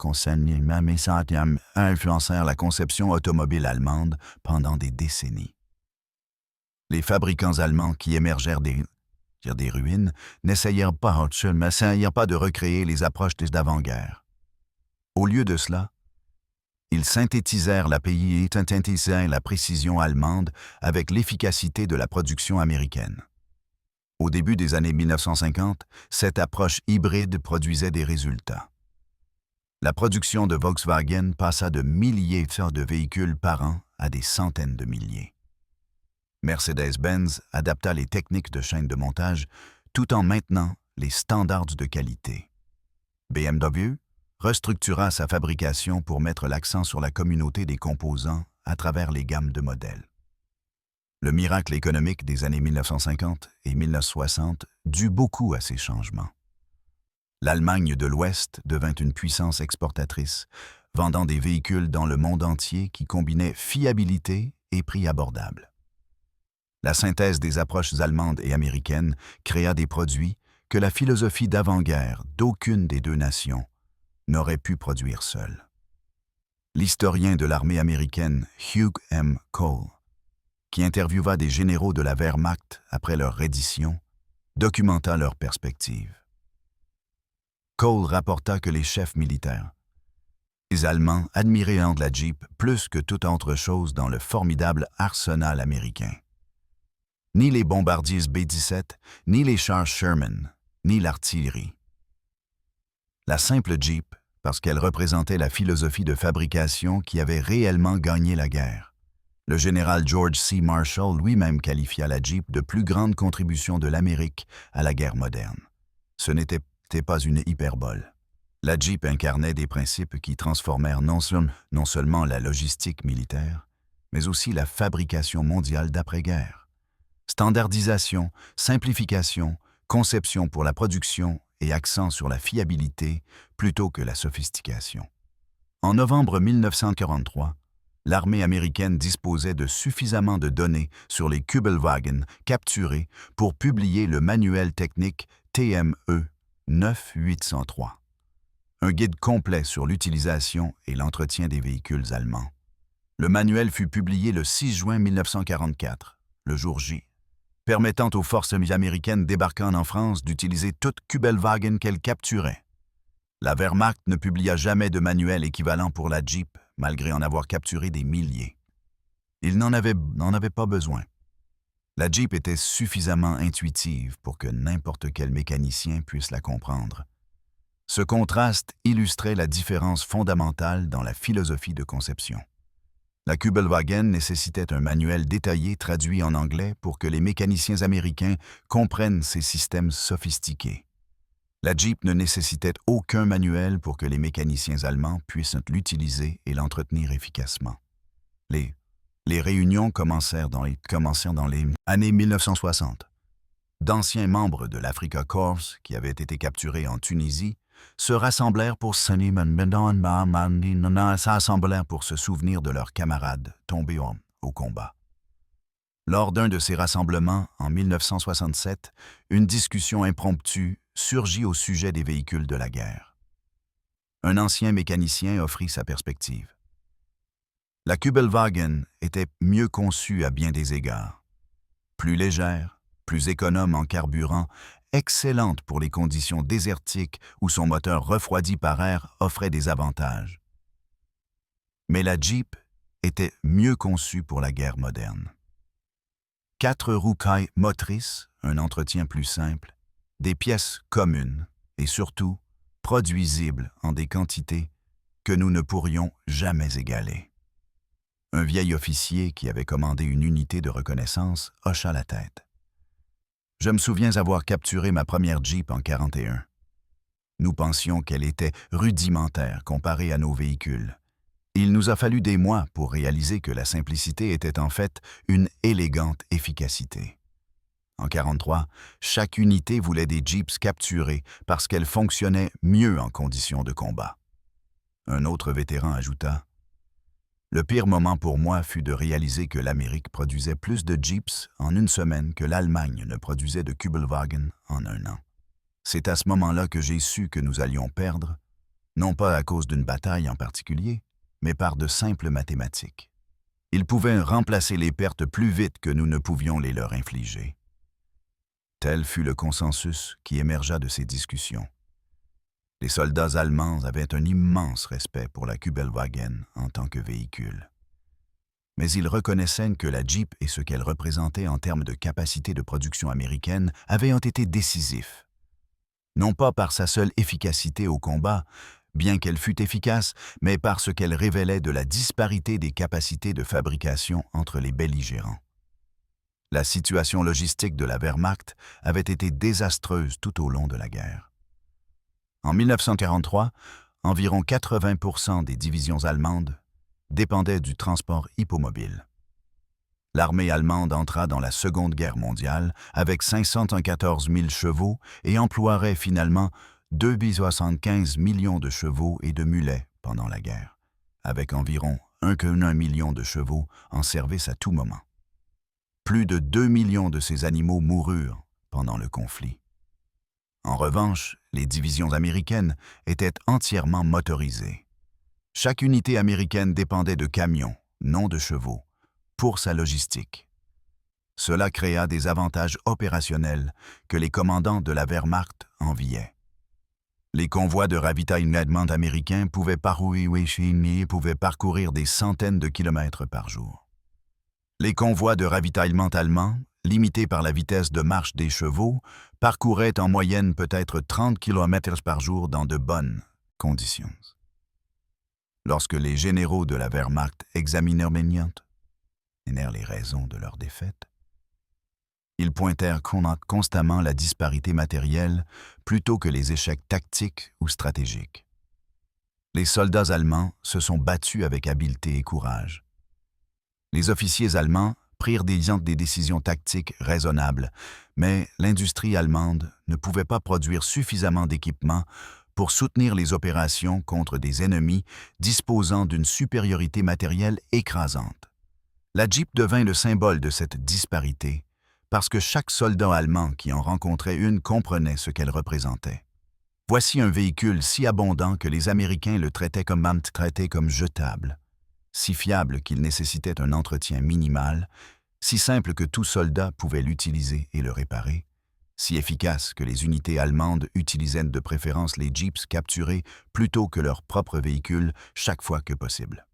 A: conception automobile allemande pendant des décennies. Les fabricants allemands qui émergèrent des ruines n'essayèrent pas de recréer les approches des d'avant-guerre. Au lieu de cela, ils synthétisèrent la précision allemande avec l'efficacité de la production américaine. Au début des années 1950, cette approche hybride produisait des résultats. La production de Volkswagen passa de milliers de véhicules par an à des centaines de milliers. Mercedes-Benz adapta les techniques de chaîne de montage tout en maintenant les standards de qualité. BMW restructura sa fabrication pour mettre l'accent sur la communauté des composants à travers les gammes de modèles. Le miracle économique des années 1950 et 1960 dut beaucoup à ces changements. L'Allemagne de l'Ouest devint une puissance exportatrice, vendant des véhicules dans le monde entier qui combinaient fiabilité et prix abordable. La synthèse des approches allemandes et américaines créa des produits que la philosophie d'avant-guerre d'aucune des deux nations n'aurait pu produire seule. L'historien de l'armée américaine Hugh M. Cole, qui interviewa des généraux de la Wehrmacht après leur reddition, documenta leurs perspectives. Cole rapporta que les chefs militaires, les Allemands, admiraient la Jeep plus que toute autre chose dans le formidable arsenal américain. Ni les bombardiers B-17, ni les chars Sherman, ni l'artillerie. La simple Jeep, parce qu'elle représentait la philosophie de fabrication qui avait réellement gagné la guerre. Le général George C. Marshall lui-même qualifia la Jeep de plus grande contribution de l'Amérique à la guerre moderne. Ce n'était pas une hyperbole. La Jeep incarnait des principes qui transformèrent non seulement la logistique militaire, mais aussi la fabrication mondiale d'après-guerre. Standardisation, simplification, conception pour la production et accent sur la fiabilité plutôt que la sophistication. En novembre 1943, l'armée américaine disposait de suffisamment de données sur les Kübelwagen capturés pour publier le manuel technique TME 9803, un guide complet sur l'utilisation et l'entretien des véhicules allemands. Le manuel fut publié le 6 juin 1944, le jour J, permettant aux forces américaines débarquant en France d'utiliser toute Kübelwagen qu'elles capturaient. La Wehrmacht ne publia jamais de manuel équivalent pour la Jeep, malgré en avoir capturé des milliers. Il n'en avait pas besoin. La Jeep était suffisamment intuitive pour que n'importe quel mécanicien puisse la comprendre. Ce contraste illustrait la différence fondamentale dans la philosophie de conception. La Kübelwagen nécessitait un manuel détaillé traduit en anglais pour que les mécaniciens américains comprennent ces systèmes sophistiqués. La Jeep ne nécessitait aucun manuel pour que les mécaniciens allemands puissent l'utiliser et l'entretenir efficacement. Les réunions commencèrent dans les années 1960. D'anciens membres de l'Africa Corps, qui avaient été capturés en Tunisie, se rassemblèrent pour se souvenir de leurs camarades tombés au combat. Lors d'un de ces rassemblements, en 1967, une discussion impromptue surgit au sujet des véhicules de la guerre. Un ancien mécanicien offrit sa perspective. La Kübelwagen était mieux conçue à bien des égards. Plus légère, plus économe en carburant, excellente pour les conditions désertiques où son moteur refroidi par air offrait des avantages. Mais la Jeep était mieux conçue pour la guerre moderne. 4 roues motrices, un entretien plus simple, des pièces communes et surtout produisibles en des quantités que nous ne pourrions jamais égaler. Un vieil officier qui avait commandé une unité de reconnaissance hocha la tête. Je me souviens avoir capturé ma première Jeep en 1941. Nous pensions qu'elle était rudimentaire comparée à nos véhicules. Il nous a fallu des mois pour réaliser que la simplicité était en fait une élégante efficacité. En 1943, chaque unité voulait des Jeeps capturés parce qu'elles fonctionnaient mieux en conditions de combat. Un autre vétéran ajouta « Le pire moment pour moi fut de réaliser que l'Amérique produisait plus de Jeeps en une semaine que l'Allemagne ne produisait de Kübelwagen en un an. » C'est à ce moment-là que j'ai su que nous allions perdre, non pas à cause d'une bataille en particulier, mais par de simples mathématiques. Ils pouvaient remplacer les pertes plus vite que nous ne pouvions les leur infliger. Tel fut le consensus qui émergea de ces discussions. Les soldats allemands avaient un immense respect pour la Kübelwagen en tant que véhicule. Mais ils reconnaissaient que la Jeep et ce qu'elle représentait en termes de capacité de production américaine avaient été décisifs. Non pas par sa seule efficacité au combat, bien qu'elle fût efficace, mais par ce qu'elle révélait de la disparité des capacités de fabrication entre les belligérants. La situation logistique de la Wehrmacht avait été désastreuse tout au long de la guerre. En 1943, environ 80% des divisions allemandes dépendaient du transport hippomobile. L'armée allemande entra dans la Seconde Guerre mondiale avec 514 000 chevaux et emploierait finalement 2,75 millions de chevaux et de mulets pendant la guerre, avec environ 1,1 million de chevaux en service à tout moment. Plus de 2 millions de ces animaux moururent pendant le conflit. En revanche, les divisions américaines étaient entièrement motorisées. Chaque unité américaine dépendait de camions, non de chevaux, pour sa logistique. Cela créa des avantages opérationnels que les commandants de la Wehrmacht enviaient. Les convois de ravitaillement américains pouvaient parcourir des centaines de kilomètres par jour. Les convois de ravitaillement allemands, limités par la vitesse de marche des chevaux, parcouraient en moyenne peut-être 30 km par jour dans de bonnes conditions. Lorsque les généraux de la Wehrmacht examinèrent les raisons de leur défaite, ils pointèrent constamment la disparité matérielle plutôt que les échecs tactiques ou stratégiques. Les soldats allemands se sont battus avec habileté et courage. Les officiers allemands prirent des décisions tactiques raisonnables, mais l'industrie allemande ne pouvait pas produire suffisamment d'équipements pour soutenir les opérations contre des ennemis disposant d'une supériorité matérielle écrasante. La Jeep devint le symbole de cette disparité, parce que chaque soldat allemand qui en rencontrait une comprenait ce qu'elle représentait. Voici un véhicule si abondant que les Américains le traitaient comme jetable, si fiable qu'il nécessitait un entretien minimal, si simple que tout soldat pouvait l'utiliser et le réparer, si efficace que les unités allemandes utilisaient de préférence les Jeeps capturés plutôt que leurs propres véhicules chaque fois que possible.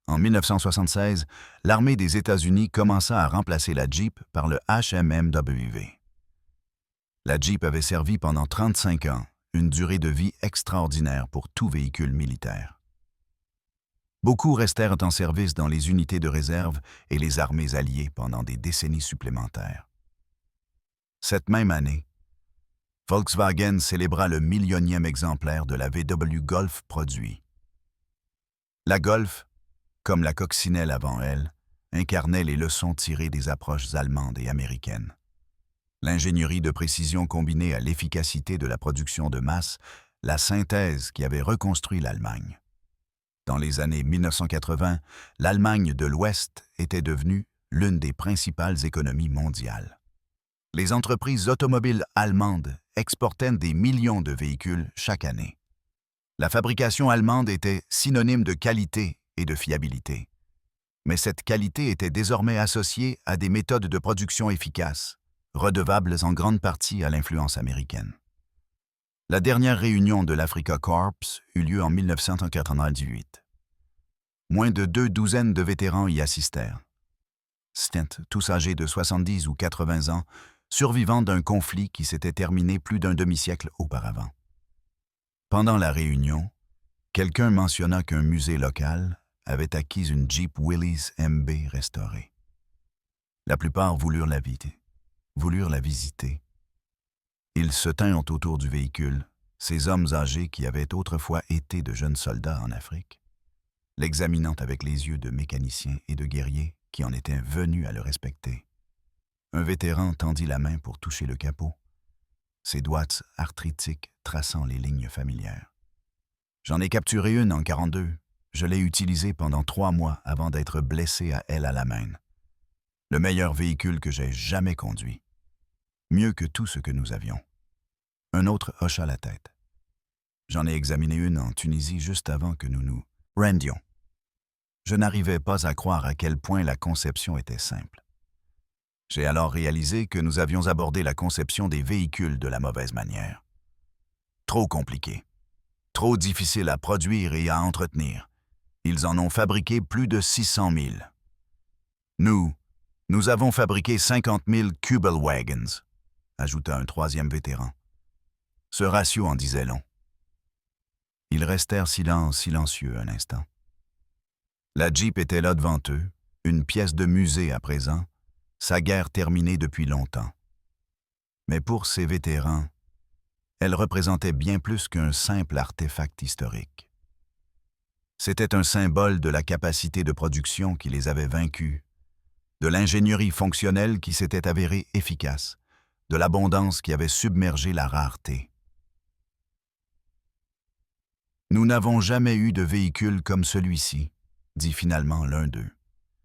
A: En 1976, l'armée des États-Unis commença à remplacer la Jeep par le HMMWV. La Jeep avait servi pendant 35 ans, une durée de vie extraordinaire pour tout véhicule militaire. Beaucoup restèrent en service dans les unités de réserve et les armées alliées pendant des décennies supplémentaires. Cette même année, Volkswagen célébra le millionième exemplaire de la VW Golf produit. La Golf, comme la coccinelle avant elle, incarnait les leçons tirées des approches allemandes et américaines. L'ingénierie de précision combinée à l'efficacité de la production de masse, la synthèse qui avait reconstruit l'Allemagne. Dans les années 1980, l'Allemagne de l'Ouest était devenue l'une des principales économies mondiales. Les entreprises automobiles allemandes exportaient des millions de véhicules chaque année. La fabrication allemande était synonyme de qualité et de fiabilité. Mais cette qualité était désormais associée à des méthodes de production efficaces, redevables en grande partie à l'influence américaine. La dernière réunion de l'Africa Corps eut lieu en 1998. Moins de 2 douzaines de vétérans y assistèrent. Tous âgés de 70 ou 80 ans, survivants d'un conflit qui s'était terminé plus d'un demi-siècle auparavant. Pendant la réunion, quelqu'un mentionna qu'un musée local avait acquis une Jeep Willys MB restaurée. La plupart voulurent la visiter. Ils se tinrent autour du véhicule, ces hommes âgés qui avaient autrefois été de jeunes soldats en Afrique, l'examinant avec les yeux de mécaniciens et de guerriers qui en étaient venus à le respecter. Un vétéran tendit la main pour toucher le capot, ses doigts arthritiques traçant les lignes familières. J'en ai capturé une en 42. Je l'ai utilisée pendant 3 mois avant d'être blessé à El Alamein. Le meilleur véhicule que j'ai jamais conduit. Mieux que tout ce que nous avions. Un autre hocha la tête. J'en ai examiné une en Tunisie juste avant que nous nous rendions. Je n'arrivais pas à croire à quel point la conception était simple. J'ai alors réalisé que nous avions abordé la conception des véhicules de la mauvaise manière. Trop compliqué, trop difficile à produire et à entretenir. Ils en ont fabriqué plus de 600 000. Nous avons fabriqué 50 000 Kubelwagons, ajouta un troisième vétéran. Ce ratio en disait long. Ils restèrent silencieux un instant. La Jeep était là devant eux, une pièce de musée à présent, sa guerre terminée depuis longtemps. Mais pour ces vétérans, elle représentait bien plus qu'un simple artefact historique. C'était un symbole de la capacité de production qui les avait vaincus, de l'ingénierie fonctionnelle qui s'était avérée efficace, de l'abondance qui avait submergé la rareté. « Nous n'avons jamais eu de véhicule comme celui-ci », dit finalement l'un d'eux.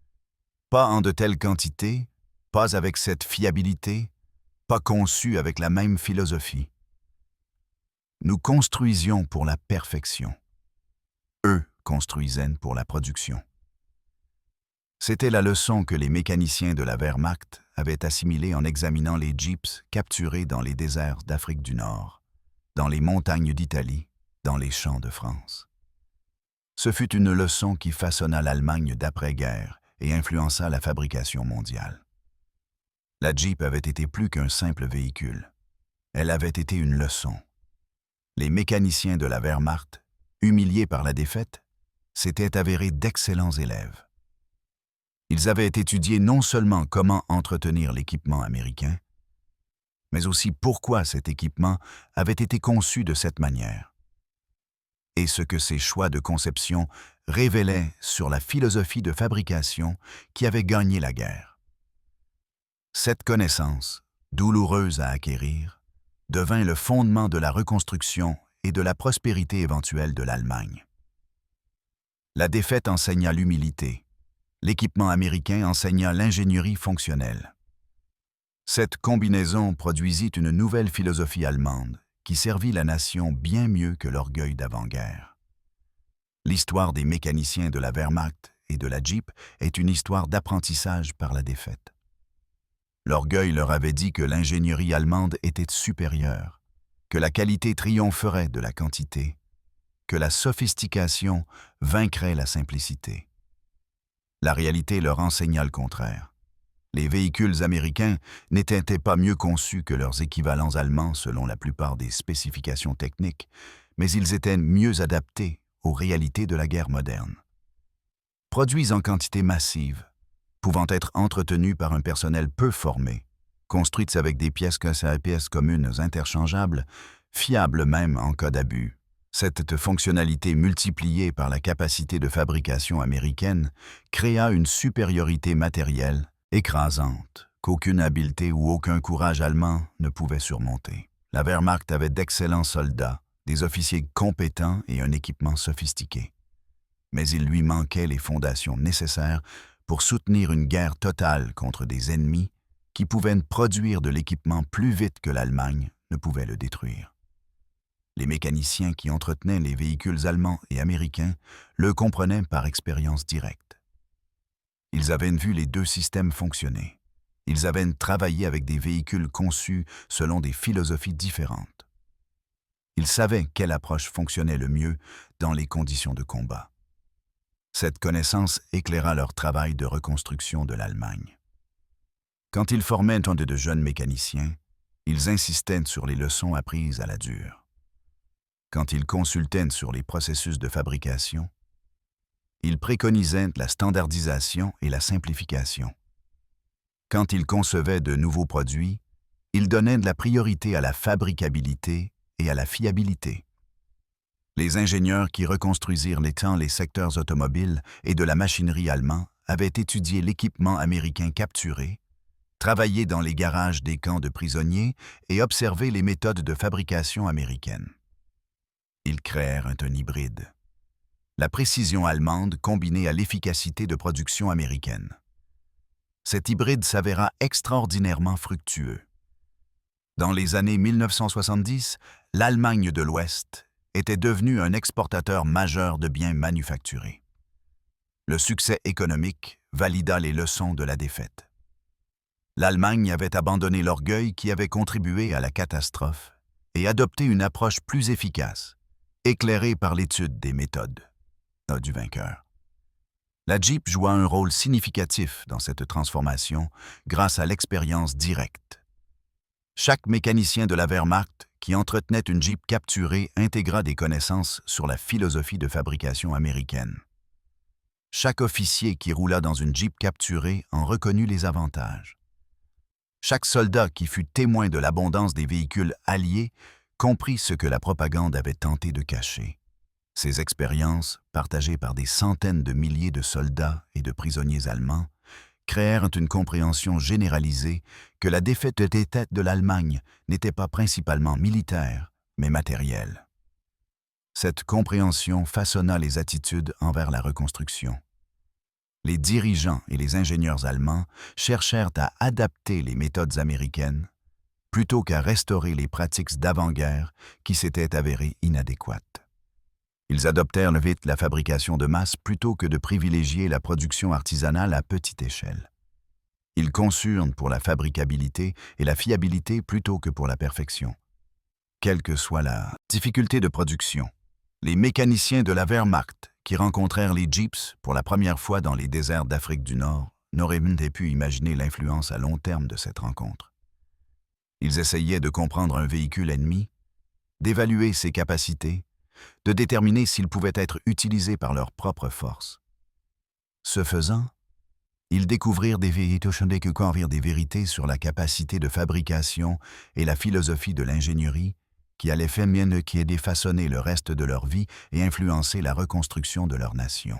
A: « Pas en de telles quantités, pas avec cette fiabilité, pas conçu avec la même philosophie. Nous construisions pour la perfection. Eux construisaient pour la production. » C'était la leçon que les mécaniciens de la Wehrmacht avaient assimilée en examinant les Jeeps capturés dans les déserts d'Afrique du Nord, dans les montagnes d'Italie, dans les champs de France. Ce fut une leçon qui façonna l'Allemagne d'après-guerre et influença la fabrication mondiale. La Jeep avait été plus qu'un simple véhicule. Elle avait été une leçon. Les mécaniciens de la Wehrmacht, humiliés par la défaite, s'étaient avérés d'excellents élèves. Ils avaient étudié non seulement comment entretenir l'équipement américain, mais aussi pourquoi cet équipement avait été conçu de cette manière, et ce que ces choix de conception révélaient sur la philosophie de fabrication qui avait gagné la guerre. Cette connaissance, douloureuse à acquérir, devint le fondement de la reconstruction et de la prospérité éventuelle de l'Allemagne. La défaite enseigna l'humilité. L'équipement américain enseigna l'ingénierie fonctionnelle. Cette combinaison produisit une nouvelle philosophie allemande qui servit la nation bien mieux que l'orgueil d'avant-guerre. L'histoire des mécaniciens de la Wehrmacht et de la Jeep est une histoire d'apprentissage par la défaite. L'orgueil leur avait dit que l'ingénierie allemande était supérieure, que la qualité triompherait de la quantité, que la sophistication vaincrait la simplicité. La réalité leur enseigna le contraire. Les véhicules américains n'étaient pas mieux conçus que leurs équivalents allemands selon la plupart des spécifications techniques, mais ils étaient mieux adaptés aux réalités de la guerre moderne. Produits en quantité massive, pouvant être entretenus par un personnel peu formé, construites avec des pièces pièces communes interchangeables, fiables même en cas d'abus. Cette fonctionnalité multipliée par la capacité de fabrication américaine créa une supériorité matérielle écrasante qu'aucune habileté ou aucun courage allemand ne pouvait surmonter. La Wehrmacht avait d'excellents soldats, des officiers compétents et un équipement sophistiqué. Mais il lui manquait les fondations nécessaires pour soutenir une guerre totale contre des ennemis qui pouvaient produire de l'équipement plus vite que l'Allemagne ne pouvait le détruire. Les mécaniciens qui entretenaient les véhicules allemands et américains le comprenaient par expérience directe. Ils avaient vu les deux systèmes fonctionner. Ils avaient travaillé avec des véhicules conçus selon des philosophies différentes. Ils savaient quelle approche fonctionnait le mieux dans les conditions de combat. Cette connaissance éclaira leur travail de reconstruction de l'Allemagne. Quand ils formaient tant de jeunes mécaniciens, ils insistaient sur les leçons apprises à la dure. Quand ils consultaient sur les processus de fabrication, ils préconisaient la standardisation et la simplification. Quand ils concevaient de nouveaux produits, ils donnaient de la priorité à la fabricabilité et à la fiabilité. Les ingénieurs qui reconstruisirent les secteurs automobiles et de la machinerie allemands avaient étudié l'équipement américain capturé, travaillé dans les garages des camps de prisonniers et observé les méthodes de fabrication américaines. Ils créèrent un hybride. La précision allemande combinée à l'efficacité de production américaine. Cet hybride s'avéra extraordinairement fructueux. Dans les années 1970, l'Allemagne de l'Ouest était devenue un exportateur majeur de biens manufacturés. Le succès économique valida les leçons de la défaite. L'Allemagne avait abandonné l'orgueil qui avait contribué à la catastrophe et adopté une approche plus efficace, éclairée par l'étude des méthodes du vainqueur. La Jeep joua un rôle significatif dans cette transformation grâce à l'expérience directe. Chaque mécanicien de la Wehrmacht qui entretenait une Jeep capturée intégra des connaissances sur la philosophie de fabrication américaine. Chaque officier qui roula dans une Jeep capturée en reconnut les avantages. Chaque soldat qui fut témoin de l'abondance des véhicules alliés comprit ce que la propagande avait tenté de cacher. Ces expériences, partagées par des centaines de milliers de soldats et de prisonniers allemands, créèrent une compréhension généralisée que la défaite des têtes de l'Allemagne n'était pas principalement militaire, mais matérielle. Cette compréhension façonna les attitudes envers la reconstruction. Les dirigeants et les ingénieurs allemands cherchèrent à adapter les méthodes américaines plutôt qu'à restaurer les pratiques d'avant-guerre qui s'étaient avérées inadéquates. Ils adoptèrent vite la fabrication de masse plutôt que de privilégier la production artisanale à petite échelle. Ils conçurent pour la fabricabilité et la fiabilité plutôt que pour la perfection. Quelle que soit la difficulté de production, les mécaniciens de la Wehrmacht qui rencontrèrent les Jeeps pour la première fois dans les déserts d'Afrique du Nord n'auraient même pu imaginer l'influence à long terme de cette rencontre. Ils essayaient de comprendre un véhicule ennemi, d'évaluer ses capacités, de déterminer s'il pouvait être utilisé par leur propre force. Ce faisant, ils découvrirent des vérités sur la capacité de fabrication et la philosophie de l'ingénierie qui allaient qui défaçonner le reste de leur vie et influencer la reconstruction de leur nation.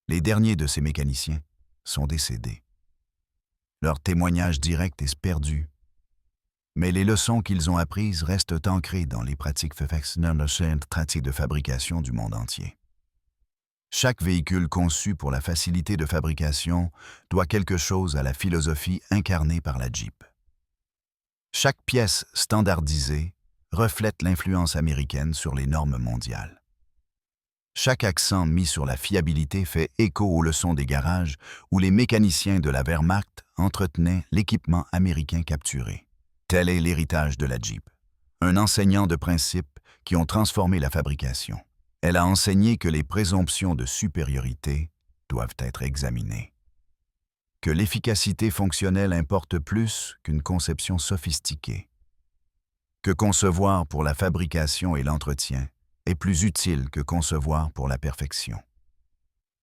A: Les derniers de ces mécaniciens sont décédés. Leur témoignage direct est perdu, mais les leçons qu'ils ont apprises restent ancrées dans les pratiques de fabrication du monde entier. Chaque véhicule conçu pour la facilité de fabrication doit quelque chose à la philosophie incarnée par la Jeep. Chaque pièce standardisée reflète l'influence américaine sur les normes mondiales. Chaque accent mis sur la fiabilité fait écho aux leçons des garages où les mécaniciens de la Wehrmacht entretenaient l'équipement américain capturé. Tel est l'héritage de la Jeep, un enseignant de principes qui ont transformé la fabrication. Elle a enseigné que les présomptions de supériorité doivent être examinées, que l'efficacité fonctionnelle importe plus qu'une conception sophistiquée, que concevoir pour la fabrication et l'entretien est plus utile que concevoir pour la perfection.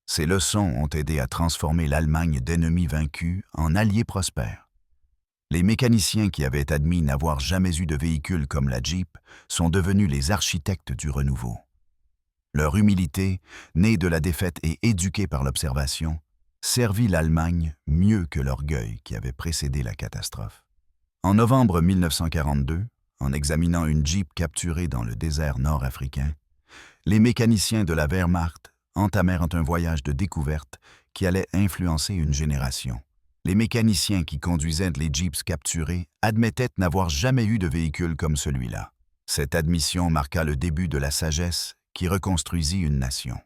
A: Ces leçons ont aidé à transformer l'Allemagne d'ennemis vaincus en alliés prospères. Les mécaniciens qui avaient admis n'avoir jamais eu de véhicule comme la Jeep sont devenus les architectes du renouveau. Leur humilité, née de la défaite et éduquée par l'observation, servit l'Allemagne mieux que l'orgueil qui avait précédé la catastrophe. En novembre 1942, en examinant une Jeep capturée dans le désert nord-africain, les mécaniciens de la Wehrmacht entamèrent un voyage de découverte qui allait influencer une génération. Les mécaniciens qui conduisaient les Jeeps capturés admettaient n'avoir jamais eu de véhicule comme celui-là. Cette admission marqua le début de la sagesse qui reconstruisit une nation.